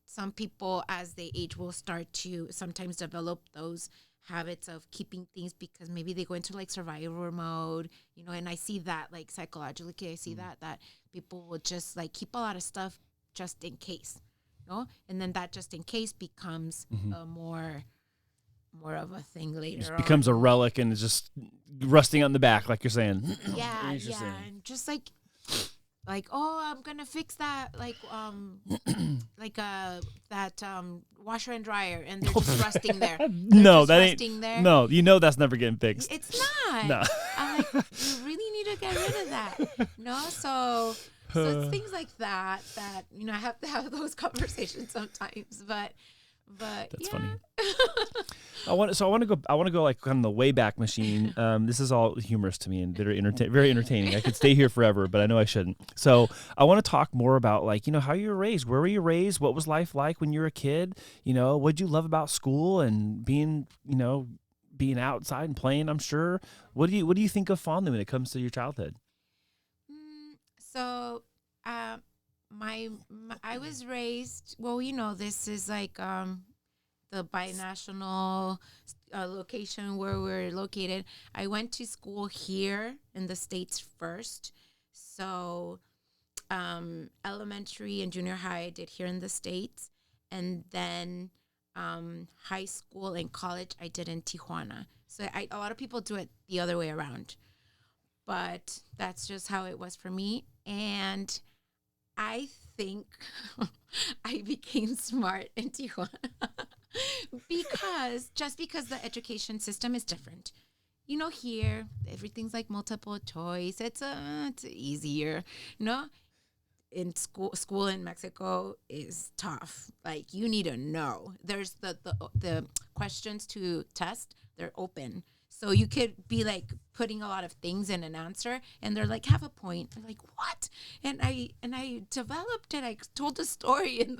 some people as they age will start to sometimes develop those habits of keeping things because maybe they go into like survival mode, and I see that like psychologically, I see that people will just like keep a lot of stuff just in case, no? And then that just in case becomes a more of a thing later. It becomes a relic and it's just rusting on the back, like you're saying. Yeah, and just like, oh, I'm gonna fix that, like that washer and dryer, and they're just rusting there. No, that ain't. There. No, that's never getting fixed. It's not. No. I'm like, you really need to get rid of that. No, so it's things like that I have to have those conversations sometimes, but that's funny. I want to go like kind of the Wayback Machine. This is all humorous to me and very entertaining. I could stay here forever, but I know I shouldn't. So I want to talk more about like, how you were raised. Where were you raised? What was life like when you were a kid? What'd you love about school and being outside and playing, I'm sure. What do you think of fondly when it comes to your childhood? I was raised, this is like the binational location where we're located. I went to school here in the States first. So elementary and junior high I did here in the States. And then high school and college I did in Tijuana. So a lot of people do it the other way around. But that's just how it was for me. And I think I became smart in Tijuana because the education system is different. Here everything's like multiple choice. It's easier. In school in Mexico is tough. Like you need to know. There's the questions to test. They're open. So you could be like putting a lot of things in an answer and they're like, have a point. I'm like, what? And I developed it. I told the story and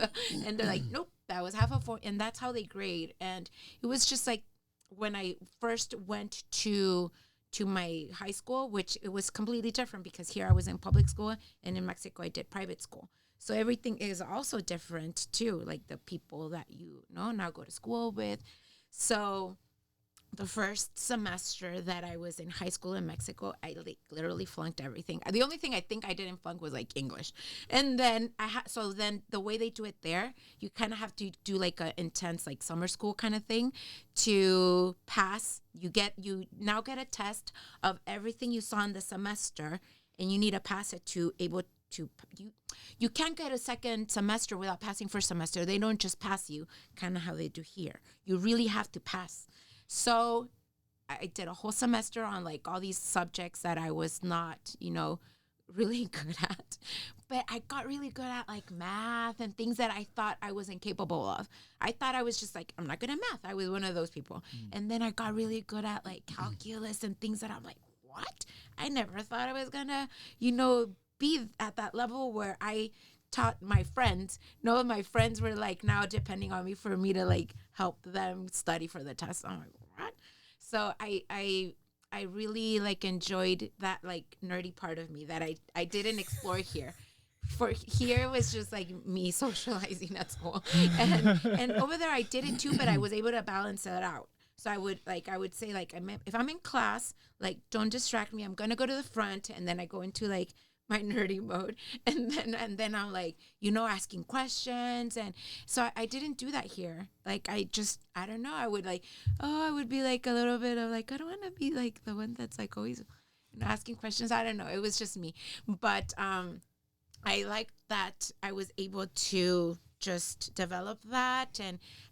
they're like, nope, that was half a point. And that's how they grade. And it was just like when I first went to my high school, which it was completely different because here I was in public school and in Mexico I did private school. So everything is also different too, like the people that now go to school with. So the first semester that I was in high school in Mexico, I like literally flunked everything. The only thing I think I didn't flunk was like English. And then so then the way they do it there, you kind of have to do like a intense like summer school kind of thing to pass. You now get a test of everything you saw in the semester, and you need to pass it to able to you can't get a second semester without passing first semester. They don't just pass you, kind of how they do here. You really have to pass. So I did a whole semester on like all these subjects that I was not, really good at. But I got really good at like math and things that I thought I wasn't capable of. I thought I was just like, I'm not good at math. I was one of those people. And then I got really good at like calculus and things that I'm like, what? I never thought I was going to, be at that level where I taught my friends. No, my friends were like now depending on me for me to like help them study for the test. I'm like, what? So I really like enjoyed that like nerdy part of me that I didn't explore here. For here it was just like me socializing at school, and over there I did it too, but I was able to balance it out. So I would say like if I'm in class, like don't distract me. I'm gonna go to the front, and then I go into like my nerdy mode, and then I'm like asking questions, and so I didn't do that here. Like I don't know. I would be like a little bit of like I don't want to be like the one that's like always asking questions. I don't know. It was just me, but I like that I was able to just develop that,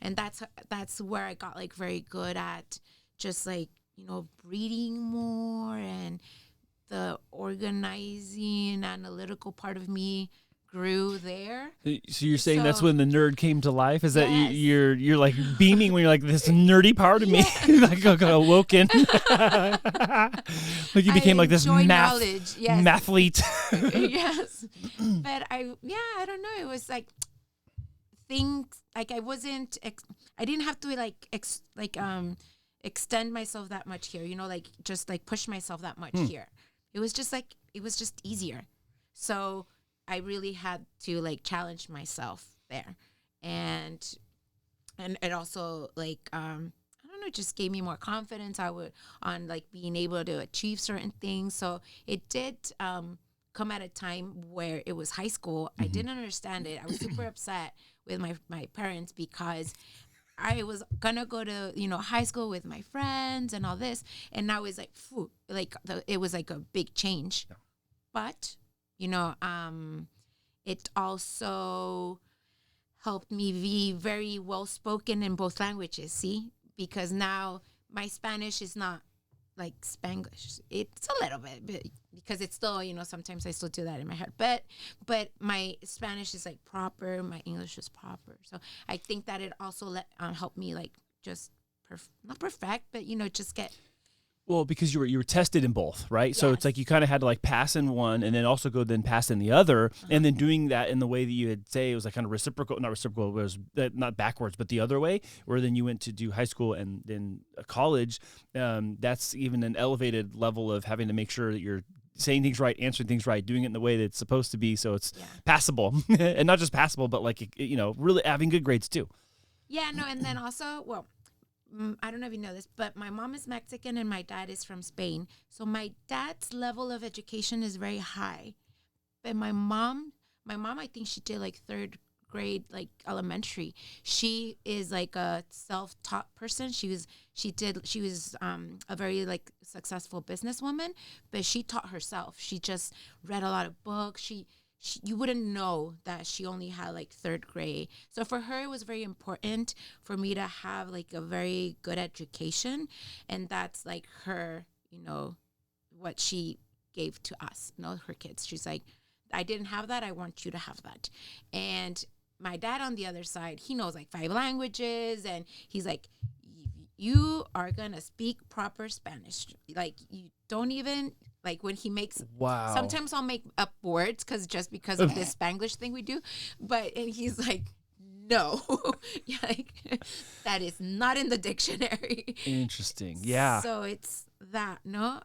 and that's where I got like very good at just like reading more, and the organizing analytical part of me grew there. So you're saying that's when the nerd came to life? Is that Yes. you're like beaming when you're like this nerdy part of me like got awoken? Like you became like this mathlete. Yes. But I don't know. It was like things like I didn't have to extend myself that much here, like just like push myself that much here. It was just easier. So I really had to like challenge myself there. And it also like, I don't know, just gave me more confidence. On like being able to achieve certain things. So it did, come at a time where it was high school. I didn't understand it. I was super upset with my parents because I was gonna go to high school with my friends and all this, and now it's like it was like a big change. Yeah. But it also helped me be very well spoken in both languages. See, because now my Spanish is not like Spanglish. It's a little bit because it's still sometimes I still do that in my head. But my Spanish is like proper. My English is proper. So I think that it also helped me like just not perfect, but just get. Well, because you were tested in both, right? Yes. So it's like you kind of had to like pass in one and then also pass in the other, and then doing that in the way that you had say it was like kind of not reciprocal, it was not backwards, but the other way, where then you went to do high school and then college. That's even an elevated level of having to make sure that you're saying things right, answering things right, doing it in the way that it's supposed to be, so it's passable, and not just passable, but like really having good grades too. Yeah, no, and then also, well, I don't know if you know this, but my mom is Mexican and my dad is from Spain. So my dad's level of education is very high. But my mom, I think she did like third grade, like elementary. She is like a self-taught person. She was a very like successful businesswoman, but she taught herself. She just read a lot of books. You wouldn't know that she only had like third grade. So for her, it was very important for me to have like a very good education. And that's like her, what she gave to us, her kids. She's like, I didn't have that. I want you to have that. And my dad on the other side, he knows like 5 languages. And he's like, you are going to speak proper Spanish. Like you don't even... Like when he makes, sometimes I'll make up words because of this Spanglish thing we do, and he's like, no, like that is not in the dictionary. Interesting, yeah. So it's that, no,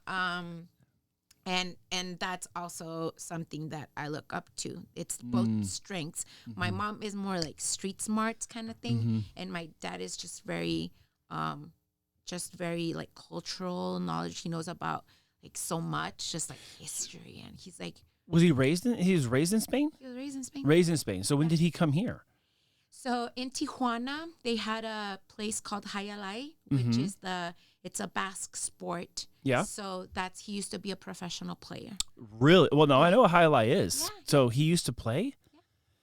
and that's also something that I look up to. It's both strengths. Mm-hmm. My mom is more like street smarts kind of thing, and my dad is just very, just very like cultural knowledge. He knows about like so much, just like history. And he's like, He was raised in Spain? he was raised in Spain. Raised in Spain. So when did he come here? So in Tijuana, they had a place called Hayalai, which is it's a Basque sport. Yeah. So he used to be a professional player. Really? Well, no, I know what highlight is. Yeah. So he used to play,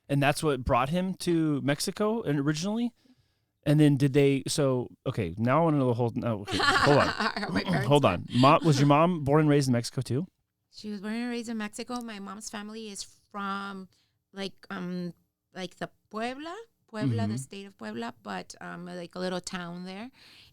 and that's what brought him to Mexico originally. And then did they? So okay, now I want to know the whole. No, okay, hold on, hold on. Was your mom born and raised in Mexico too? She was born and raised in Mexico. My mom's family is from like the Puebla, the state of Puebla, but like a little town there.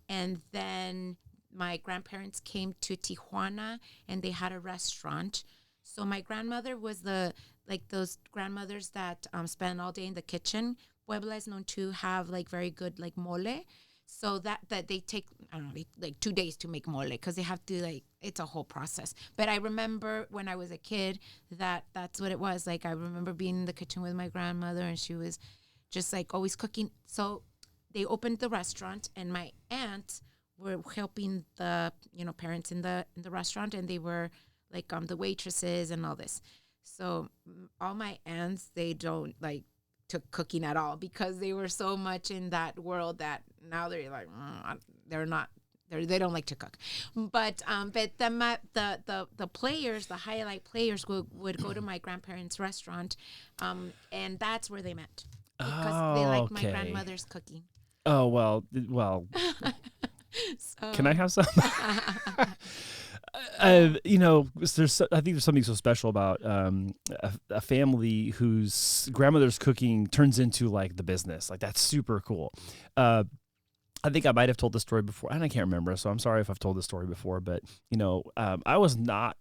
And then my grandparents came to Tijuana, and they had a restaurant. So my grandmother was those grandmothers that spend all day in the kitchen. Puebla is known to have like very good like mole. So that they take, I don't know, like 2 days to make mole because they have to like, it's a whole process. But I remember when I was a kid that's what it was. Like I remember being in the kitchen with my grandmother, and she was just like always cooking. So they opened the restaurant, and my aunts were helping the parents in the restaurant, and they were like the waitresses and all this. So all my aunts, they don't like took cooking at all because they were so much in that world that now they're like they don't like to cook. But the players, the highlight players would go to my grandparents' restaurant, and that's where they met because they like my grandmother's cooking. Oh well. So, can I have some? I think there's something so special about a family whose grandmother's cooking turns into like the business. Like that's super cool. I think I might have told this story before, and I can't remember, so I'm sorry if I've told this story before. But I was not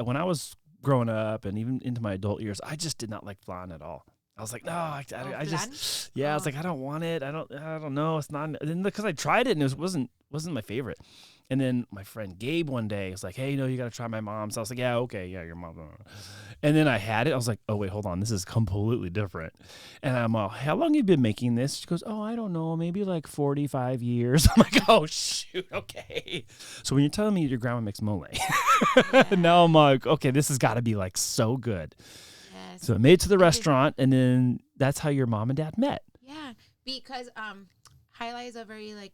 when I was growing up and even into my adult years, I just did not like flan at all. I was like, no, I just, I was like, I don't want it. I don't know. It's not, because I tried it and it wasn't my favorite. And then my friend Gabe one day was like, hey, you got to try my mom's. I was like, yeah, okay, yeah, your mom. And then I had it. I was like, oh, wait, hold on. This is completely different. And I'm all, how long have you been making this? She goes, oh, I don't know, maybe like 45 years. I'm like, oh, shoot, okay. So when you're telling me your grandma makes mole, now I'm like, okay, this has got to be like so good. Yes. So I made it to the restaurant, and then that's how your mom and dad met. Yeah, because highlight is a very like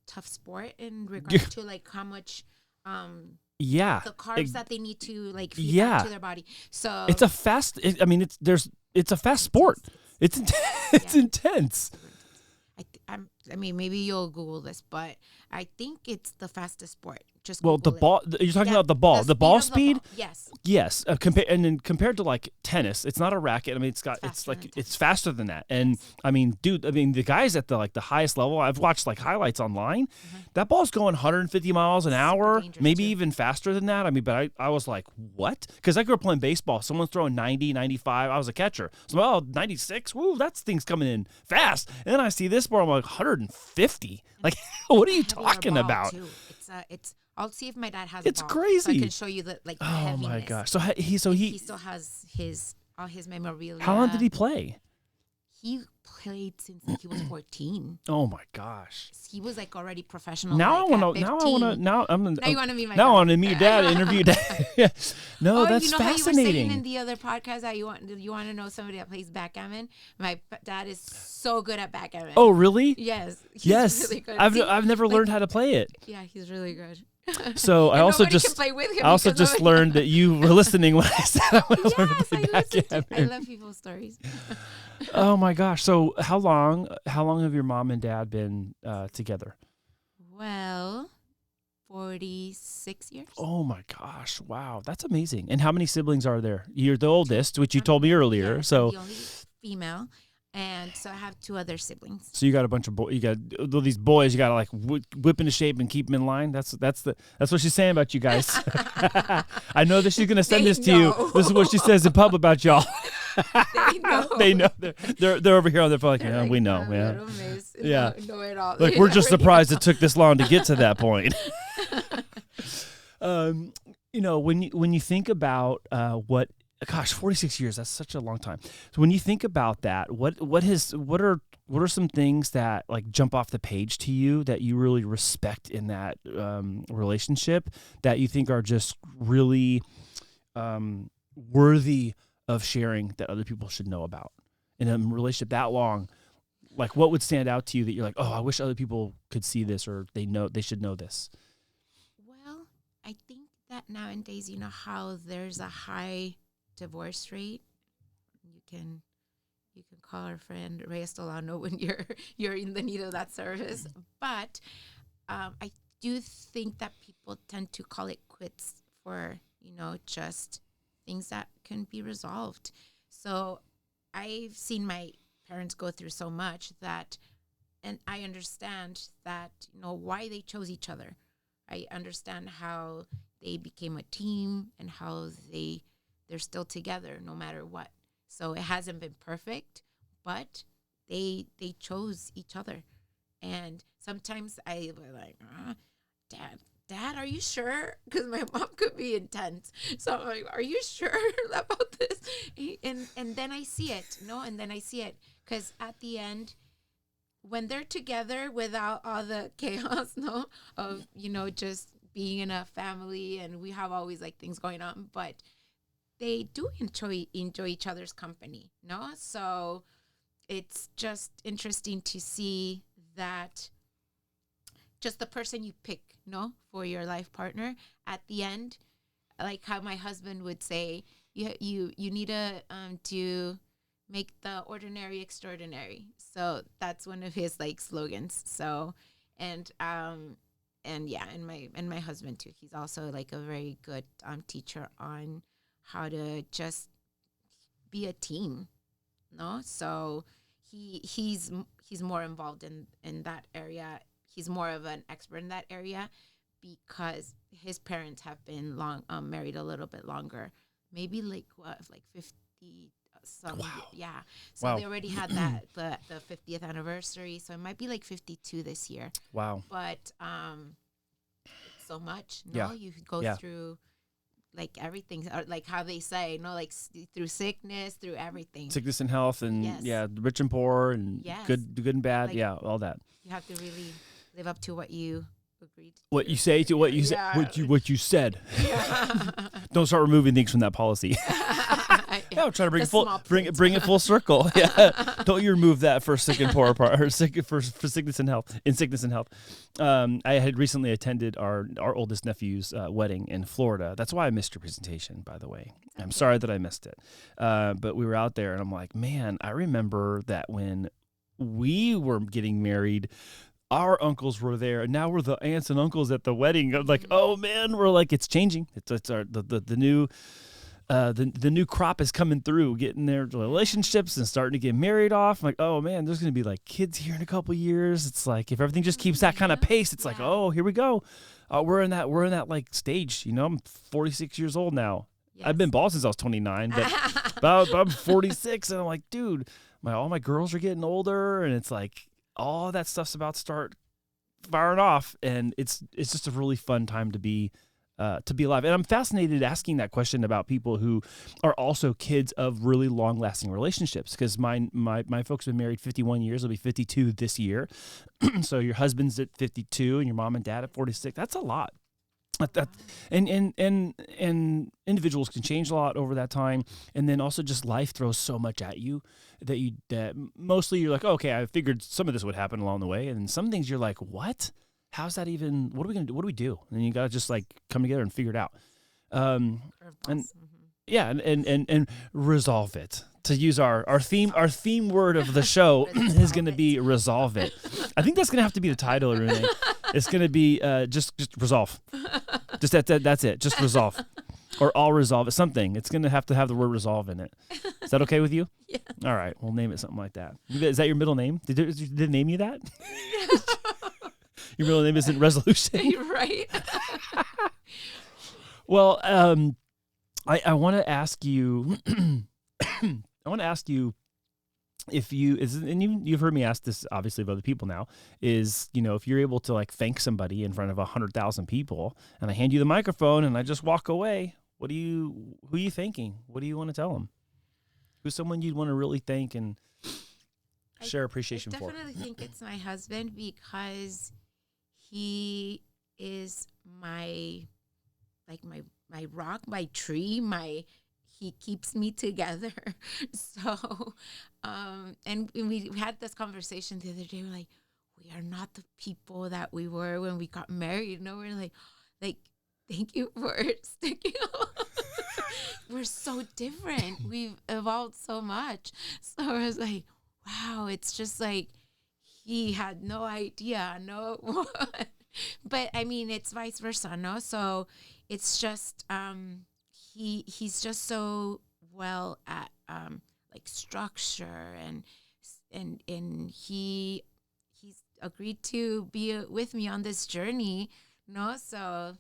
tough sport in regards to like how much the carbs that they need to like feed back to their body. So it's a fast. It's a fast sport. It's intense. I mean, maybe you'll Google this, but I think it's the fastest sport. Just well, Google the ball. You're talking about the ball. The ball speed. Yes. Yes. Compared to like tennis, it's not a racket. I mean, it's faster than that. And I mean, dude, the guys at the highest level, I've watched like highlights online. Mm-hmm. That ball's going 150 miles an hour, maybe even faster than that. I mean, but I was like, what? Because I grew up playing baseball. Someone's throwing 90, 95. I was a catcher. So 96. Woo, that thing's coming in fast. And then I see this ball, I'm like 150. Like, what are you talking about? It's. I'll see if my dad has. It's a ball, crazy. So I can show you the like. Oh my gosh! So he still has all his memorabilia. How long did he play? He played since he was 14. Oh my gosh! He was like already professional. Now I want to. Now you want to meet my. Now I want to meet your dad. Interview dad. Yeah. No, that's fascinating. How you were saying in the other podcast that you want to know somebody that plays backgammon. My dad is so good at backgammon. Oh really? Yes. Yes. Really good. I've never learned how to play it. Yeah, he's really good. So I also just learned that you were listening when I said I want to learn to play backgammon. I love people's stories. Oh my gosh! So how long have your mom and dad been together? Well, 46 years. Oh my gosh! Wow, that's amazing. And how many siblings are there? You're the oldest, which you told me earlier. Yeah, so the only female. And so I have 2 other siblings. So you got a bunch of boys. You got these boys. You got to like whip into shape and keep them in line. That's what she's saying about you guys. I know that she's gonna send this to you. This is what she says in pub about y'all. They know. They know. They're over here on their phone. Like, yeah, we know. Yeah. Yeah. Know it all. Like we're just surprised it took this long to get to that point. When you think about what. Gosh, 46 years, that's such a long time. So when you think about that, what are what are some things that like jump off the page to you that you really respect in that relationship that you think are just really worthy of sharing that other people should know about in a relationship that long? Like, what would stand out to you that you're like, oh, I wish other people could see this, or they should know this? Well, I think that nowadays, how there's a high divorce rate. You can call our friend Rhea Stolano when you're in the need of that service. But I do think that people tend to call it quits for, just things that can be resolved. So I've seen my parents go through so much and I understand that, why they chose each other. I understand how they became a team and how they're still together no matter what. So it hasn't been perfect, but they chose each other. And sometimes I was like, Dad, are you sure? Because my mom could be intense. So I'm like, are you sure about this? And then I see it, and then I see it. Because at the end, when they're together without all the chaos, of, just being in a family, and we have always like things going on, but they do enjoy each other's company, So it's just interesting to see that just the person you pick, for your life partner at the end, like how my husband would say, you need to make the ordinary extraordinary. So that's one of his like slogans. So, and my husband too. He's also like a very good teacher on how to just be a team, So he's more involved in that area. He's more of an expert in that area because his parents have been married a little bit longer, maybe like 50 some. Wow. Yeah. So They already had that the 50th anniversary, so it might be like 52 this year. Wow. But so much, Yeah. You go through like everything, or like how they say, like through sickness, through everything. Sickness and health, and rich and poor, and good and bad, like, all that. You have to really live up to what you agreed to. What you say to what you said. What you said. Yeah. Don't start removing things from that policy. I'm trying to bring it full circle. Yeah. Don't you remove that for sick and poor part, or for sickness and health. In sickness and health. I had recently attended our oldest nephew's wedding in Florida. That's why I missed your presentation, by the way. I'm sorry that I missed it. But we were out there, and I'm like, man, I remember that when we were getting married, our uncles were there, and now we're the aunts and uncles at the wedding. I'm like, oh man, we're like, it's changing. It's our the new crop is coming through, getting their relationships and starting to get married off. I'm like, oh man, there's gonna be like kids here in a couple of years. It's like if everything just keeps that kind of pace, it's like, oh, here we go. We're in that like stage. I'm 46 years old now. Yes. I've been bald since I was 29, but I'm 46, and I'm like, dude, all my girls are getting older, and it's like all that stuff's about to start firing off, and it's just a really fun time to be alive. And I'm fascinated asking that question about people who are also kids of really long-lasting relationships, because my folks have been married 51 years. They'll be 52 this year. So your husband's at 52 and your mom and dad at 46. That's a lot. And individuals can change a lot over that time, and then also just life throws so much at you that mostly you're like, oh, okay, I figured some of this would happen along the way, and some things you're like, what? How's that even? What are we gonna do? What do we do? And you gotta just like come together and figure it out, and resolve it. To use our theme word of the show is going to be resolve it. I think that's going to have to be the title, Irune. It's going to be just resolve. Just that's it. Just resolve, or I'll resolve it. Something. It's going to have the word resolve in it. Is that okay with you? Yeah. All right. We'll name it something like that. Is that your middle name? Did they name you that? Your middle name isn't Resolution. You're right. Well, I want to ask you. I want to ask you if you've heard me ask this obviously of other people now, is, if you're able to like thank somebody in front of 100,000 people, and I hand you the microphone and I just walk away, who are you thanking? What do you want to tell them? Who's someone you'd want to really thank, and share appreciation I for. definitely think it's my husband because he is my rock, my tree, he keeps me together. So, and we had this conversation the other day. We're like, we are not the people that we were when we got married. No, we're like, thank you for sticking up. We're so different. We've evolved so much. So I was like, wow, it's just like he had no idea, no. But I mean, it's vice versa, no? So it's just he's just so well at like structure and he's agreed to be with me on this journey, no? So,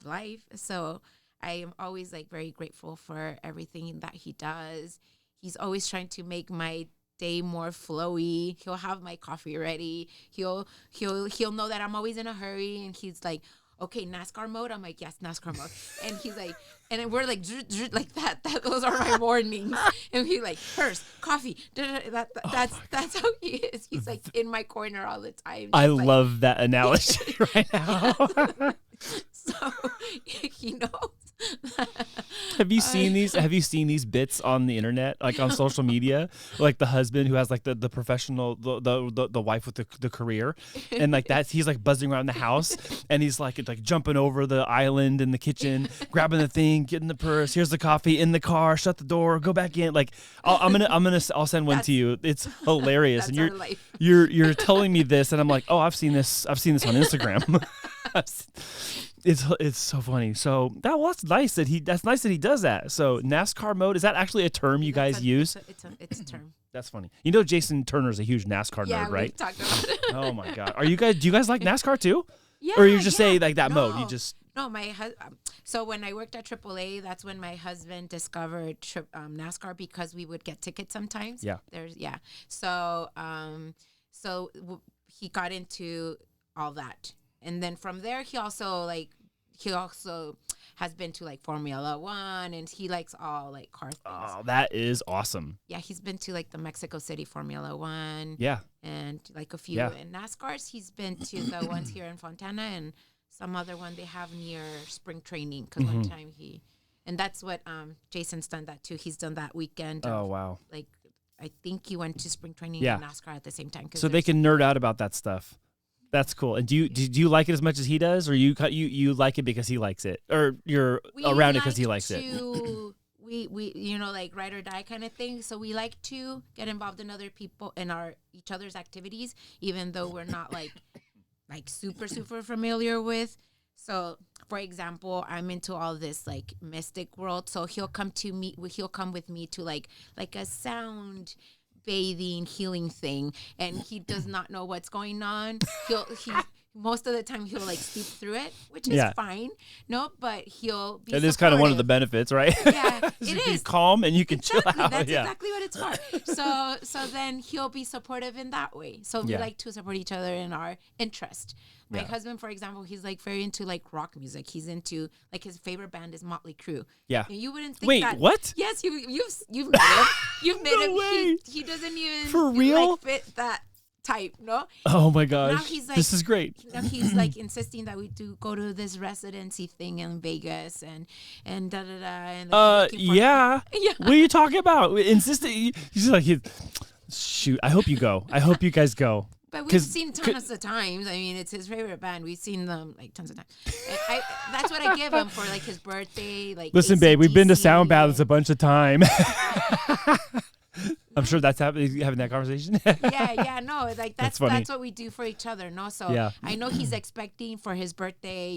life. So I am always like very grateful for everything that he does. He's always trying to make my day more flowy. He'll have my coffee ready. He'll know that I'm always in a hurry, and he's like, okay, Nascar mode. I'm like, yes, Nascar mode. And he's like, and then we're like, like that. Those are my mornings. And he's like, first coffee. That's how he is. He's like in my corner all the time. I love that analogy right now. So he knows. Have you seen these bits on the internet, like on social media, like the husband who has like the professional, the wife with the career, and like that he's like buzzing around the house, and he's like jumping over the island in the kitchen, grabbing the thing, getting the purse, here's the coffee, in the car, shut the door, go back in. Like I'll send one to you. It's hilarious, and you're telling me this, and I'm like, oh, I've seen this on Instagram. It's so funny. So that's nice that he does that. So Nascar mode, is that actually a term you guys use? It's a term. That's funny. Jason Turner's a huge NASCAR nerd, right? Yeah, we've talked about it. Oh my God. Do you guys like NASCAR too? Yeah. Or you just say like that mode? You just. No, so when I worked at AAA, that's when my husband discovered NASCAR because we would get tickets sometimes. Yeah. So he got into all that. And then from there, he also has been to like Formula One, and he likes all like car things. Oh, that is awesome. Yeah, he's been to like the Mexico City Formula One. Yeah. And like a few. Yeah. And NASCARs, he's been to the ones here in Fontana and some other one they have near spring training. Because one time and that's what Jason's done that too. He's done that weekend. Oh, wow. Like, I think he went to spring training and NASCAR at the same time. So they can nerd out about that stuff. That's cool. And do you like it as much as he does, or you like it because he likes it, or you're around it because he likes it? We like ride or die kind of thing. So we like to get involved in other people and each other's activities, even though we're not like super familiar with. So, for example, I'm into all this like mystic world. So he'll come with me to like a sound bathing healing thing, and he does not know what's going on. Most of the time he'll like sleep through it, which is fine. No, but he'll be it is kind of one of the benefits, right? Yeah, it is calm and you can chill out. That's exactly what it's for. So then he'll be supportive in that way. So we like to support each other in our interest. My husband, for example, he's like very into like rock music. He's into like his favorite band is Motley Crue. Yeah. And you wouldn't think Wait, that. what? Yes, you've met him. You've met him. Way. He doesn't even for real fit that type, no? Oh my gosh. Now he's like, this is great. Now he's like insisting that we do go to this residency thing in Vegas and da da da. And like yeah. What are you talking about? Insisting. He's like, shoot. I hope you go. I hope you guys go. But we've seen tons of times. I mean, it's his favorite band. We've seen them like tons of times. That's what I give him for like his birthday. Like, listen, babe, we've been to sound baths a bunch of time. I'm sure that's having that conversation. No, like that's what we do for each other, no? So I know he's expecting for his birthday,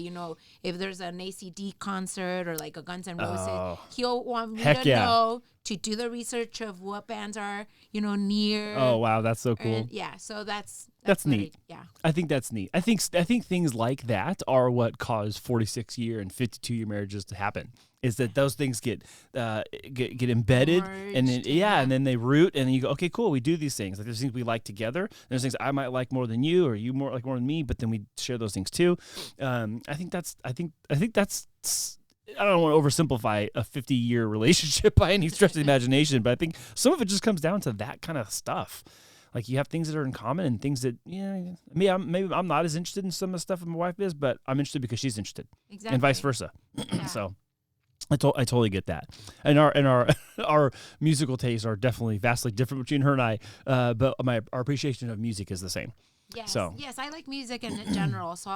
if there's an ACD concert or like a Guns N' Roses, he'll want me to know to do the research of what bands are, near. Oh wow, that's so cool. And, so that's neat. I think that's neat. I think things like that are what cause 46-year and 52-year marriages to happen. Is that those things get embedded merged, and then they root, and then you go, okay, cool, we do these things. Like there's things we like together. There's things I might like more than you, or you like more than me, but then we share those things too. I think that's. I don't want to oversimplify a 50-year relationship by any stretch of the imagination, but I think some of it just comes down to that kind of stuff. Like you have things that are in common and things that, maybe I'm not as interested in some of the stuff that my wife is, but I'm interested because she's interested, Exactly. and vice versa. Yeah. So I totally get that. And our musical tastes are definitely vastly different between her and I, but our appreciation of music is the same. Yes. So. Yes, I like music in general. So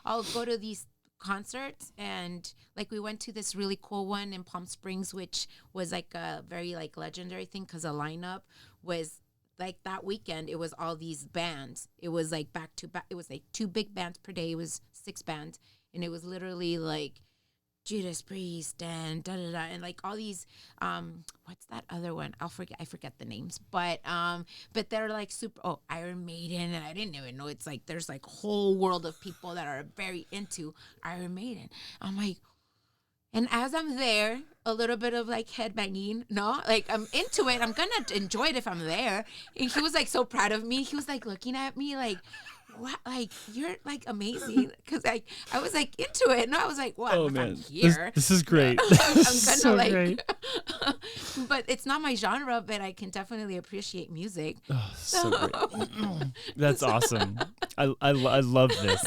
I'll go to these concerts, and like we went to this really cool one in Palm Springs, which was like a very like legendary thing because the lineup was like that weekend. It was all these bands. It was like back to back. It was like 2 big bands per day. It was 6 bands, and it was literally like Judas Priest and and like all these what's that other one? I forget the names, but they're like super Iron Maiden, and I didn't even know it's like there's like a whole world of people that are very into Iron Maiden. I'm like, and as I'm there, a little bit of like headbanging, no, like I'm into it. I'm gonna enjoy it if I'm there. And he was like so proud of me. He was like looking at me like, what, like you're like amazing, because like I was like into it, and I was like, well, if I'm here, this is great. I'm gonna so like great. but it's not my genre, but I can definitely appreciate music. Oh, so great. That's awesome. I love this.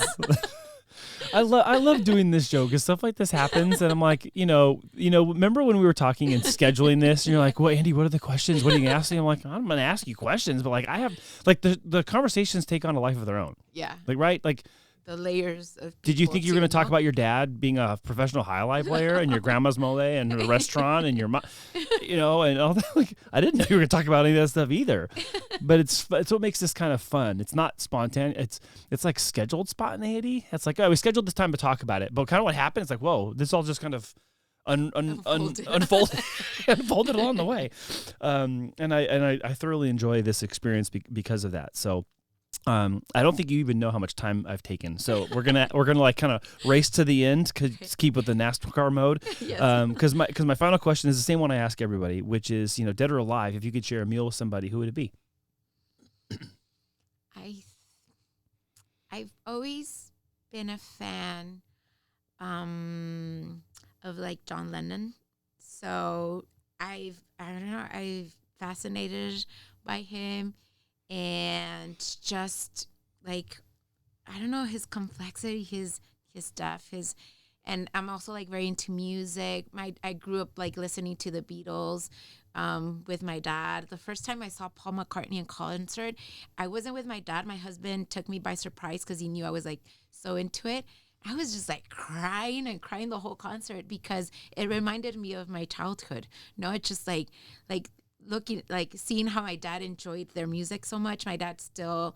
I love doing this show because stuff like this happens, and I'm like, remember when we were talking and scheduling this, and you're like, well, Andy, what are the questions? What are you gonna ask me? I'm like, I'm gonna ask you questions, but like I have like the conversations take on a life of their own. Yeah. Like, right? Like the layers of did you think you were going to talk about about your dad being a professional highlight player and your grandma's mole and a restaurant and your mom, and all that? Like, I didn't know you were going to talk about any of that stuff either. But it's what makes this kind of fun. It's not spontaneous. It's like scheduled spontaneity. It's like, we scheduled this time to talk about it. But kind of what happened is like, whoa, this all just kind of unfolded along the way. And I thoroughly enjoy this experience because of that. So. I don't think you even know how much time I've taken. So we're gonna like kind of race to the end, keep with the Nascar mode. Yes. Because my final question is the same one I ask everybody, which is, dead or alive, if you could share a meal with somebody, who would it be? I've always been a fan of like John Lennon. So I don't know, I've fascinated by him. And just like, I don't know, his complexity, his stuff, and I'm also like very into music. I grew up like listening to the Beatles with my dad. The first time I saw Paul McCartney in concert, I wasn't with my dad. My husband took me by surprise because he knew I was like so into it. I was just like crying the whole concert because it reminded me of my childhood. No, it's just like looking, like seeing how my dad enjoyed their music so much. My dad still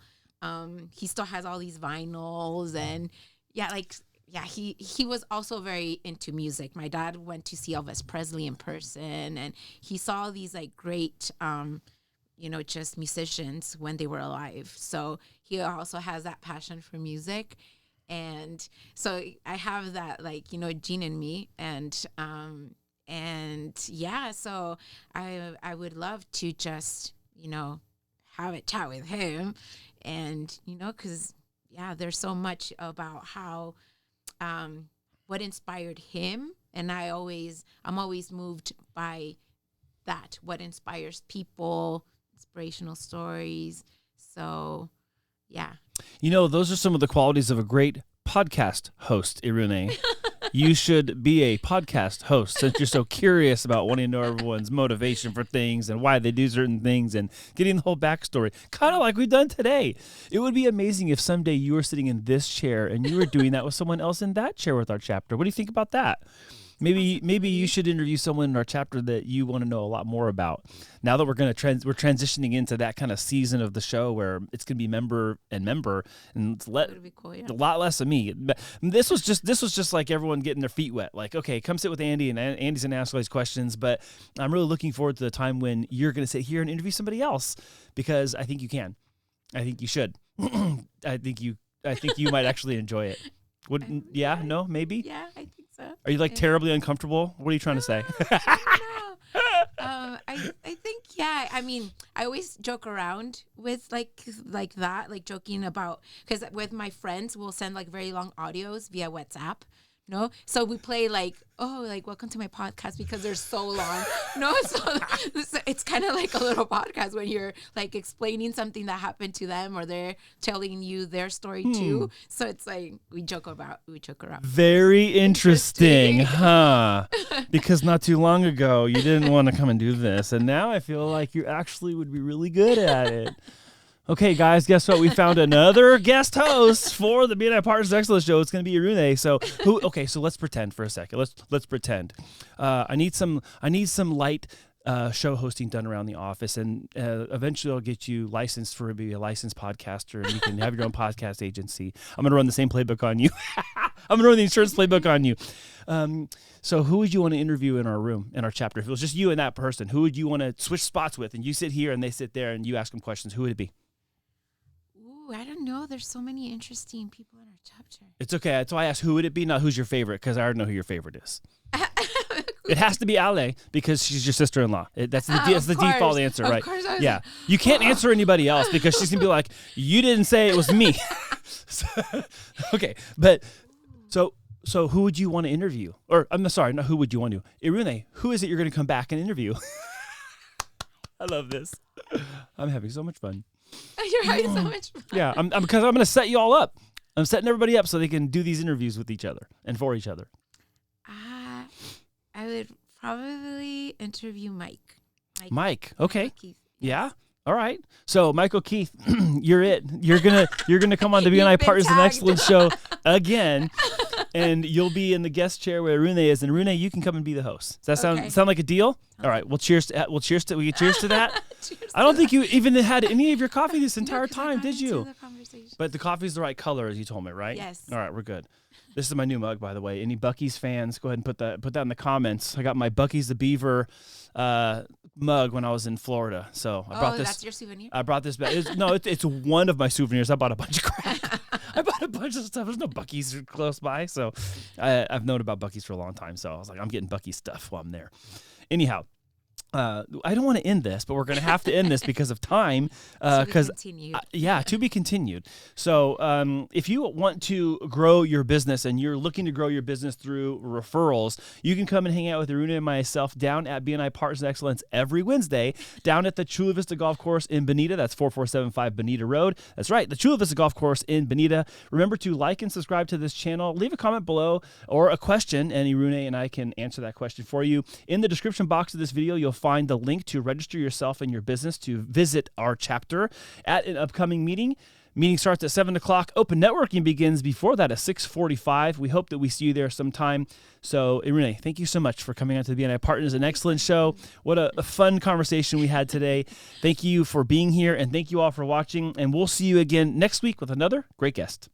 he still has all these vinyls, and he was also very into music. My dad went to see Elvis Presley in person, and he saw these like great just musicians when they were alive. So he also has that passion for music, and so I have that like gene in me, so I would love to just, have a chat with him, and, because, there's so much about how, what inspired him. And I'm always moved by that, what inspires people, inspirational stories. So, yeah. Those are some of the qualities of a great podcast host, Irune. You should be a podcast host since you're so curious about wanting to know everyone's motivation for things and why they do certain things and getting the whole backstory, kind of like we've done today. It would be amazing if someday you were sitting in this chair and you were doing that with someone else in that chair with our chapter. What do you think about that? Maybe you should interview someone in our chapter that you want to know a lot more about. Now that we're we're transitioning into that kind of season of the show where it's going to be member, and it's Cool, a lot less of me. This was just like everyone getting their feet wet. Like, okay, come sit with Andy, and Andy's going to ask all these questions. But I'm really looking forward to the time when you're going to sit here and interview somebody else, because I think you can. I think you should. I think you might actually enjoy it. Maybe? Yeah, I think so. Are you like terribly uncomfortable? What are you trying to say? I think, I mean, I always joke around with like that, like joking about, because with my friends, we'll send like very long audios via WhatsApp. No, so we play like, welcome to my podcast because they're so long. No, so it's kind of like a little podcast when you're like explaining something that happened to them or they're telling you their story too. So it's like we joke around. Very interesting, huh? Because not too long ago you didn't want to come and do this, and now I feel like you actually would be really good at it. Okay, guys, guess what? We found another guest host for the BNI Partners in Excellence show. It's going to be Irune. So so let's pretend for a second. Let's pretend. I need some light show hosting done around the office, and eventually I'll get you licensed for be a licensed podcaster, and you can have your own podcast agency. I'm going to run the same playbook on you. I'm going to run the insurance playbook on you. So who would you want to interview in our chapter? If it was just you and that person, who would you want to switch spots with? And you sit here and they sit there and you ask them questions. Who would it be? I don't know. There's so many interesting people in our chapter. It's okay. That's why I asked who would it be, not who's your favorite, because I already know who your favorite is. It has to be Ale because she's your sister-in-law. That's the default answer, right? Of course. Yeah. You can't answer anybody else because she's going to be like, you didn't say it was me. Okay. But so who would you want to interview? Or I'm sorry, not who would you want to? Irune, who is it you're going to come back and interview? I love this. I'm having so much fun. You're having so much fun. Yeah, because I'm going to set you all up. I'm setting everybody up so they can do these interviews with each other and for each other. I would probably interview Mike. Mike, okay. Keith. Yeah. All right. So Michael Keith, you're it. You're gonna come on the BNI Partners in Excellence show again, and you'll be in the guest chair where Irune is. And Irune, you can come and be the host. Does that sound like a deal? All right. Well, cheers. Cheers to that. Cheers I don't think you even had any of your coffee this entire time, did you? The conversation. But the coffee's the right color, as you told me, right? Yes. All right, we're good. This is my new mug, by the way. Any Buc-ee's fans, go ahead and put that in the comments. I got my Buc-ee's the Beaver mug when I was in Florida. So I brought this. That's your souvenir? I brought this back. It's one of my souvenirs. I bought a bunch of crap. I bought a bunch of stuff. There's no Buc-ee's close by. So I've known about Buc-ee's for a long time. So I was like, I'm getting Buc-ee's stuff while I'm there. Anyhow. I don't want to end this, but we're going to have to end this because of time. To be continued. So if you want to grow your business and you're looking to grow your business through referrals, you can come and hang out with Irune and myself down at BNI Partners in Excellence every Wednesday down at the Chula Vista Golf Course in Bonita. That's 4475 Bonita Road. That's right, the Chula Vista Golf Course in Bonita. Remember to like and subscribe to this channel. Leave a comment below or a question, and Irune and I can answer that question for you. In the description box of this video, you'll find the link to register yourself and your business to visit our chapter at an upcoming meeting. Meeting starts at 7 o'clock. Open networking begins before that at 6:45. We hope that we see you there sometime. So, Irune, thank you so much for coming on to the BNI Partners in Excellence show. What a fun conversation we had today. Thank you for being here, and thank you all for watching. And we'll see you again next week with another great guest.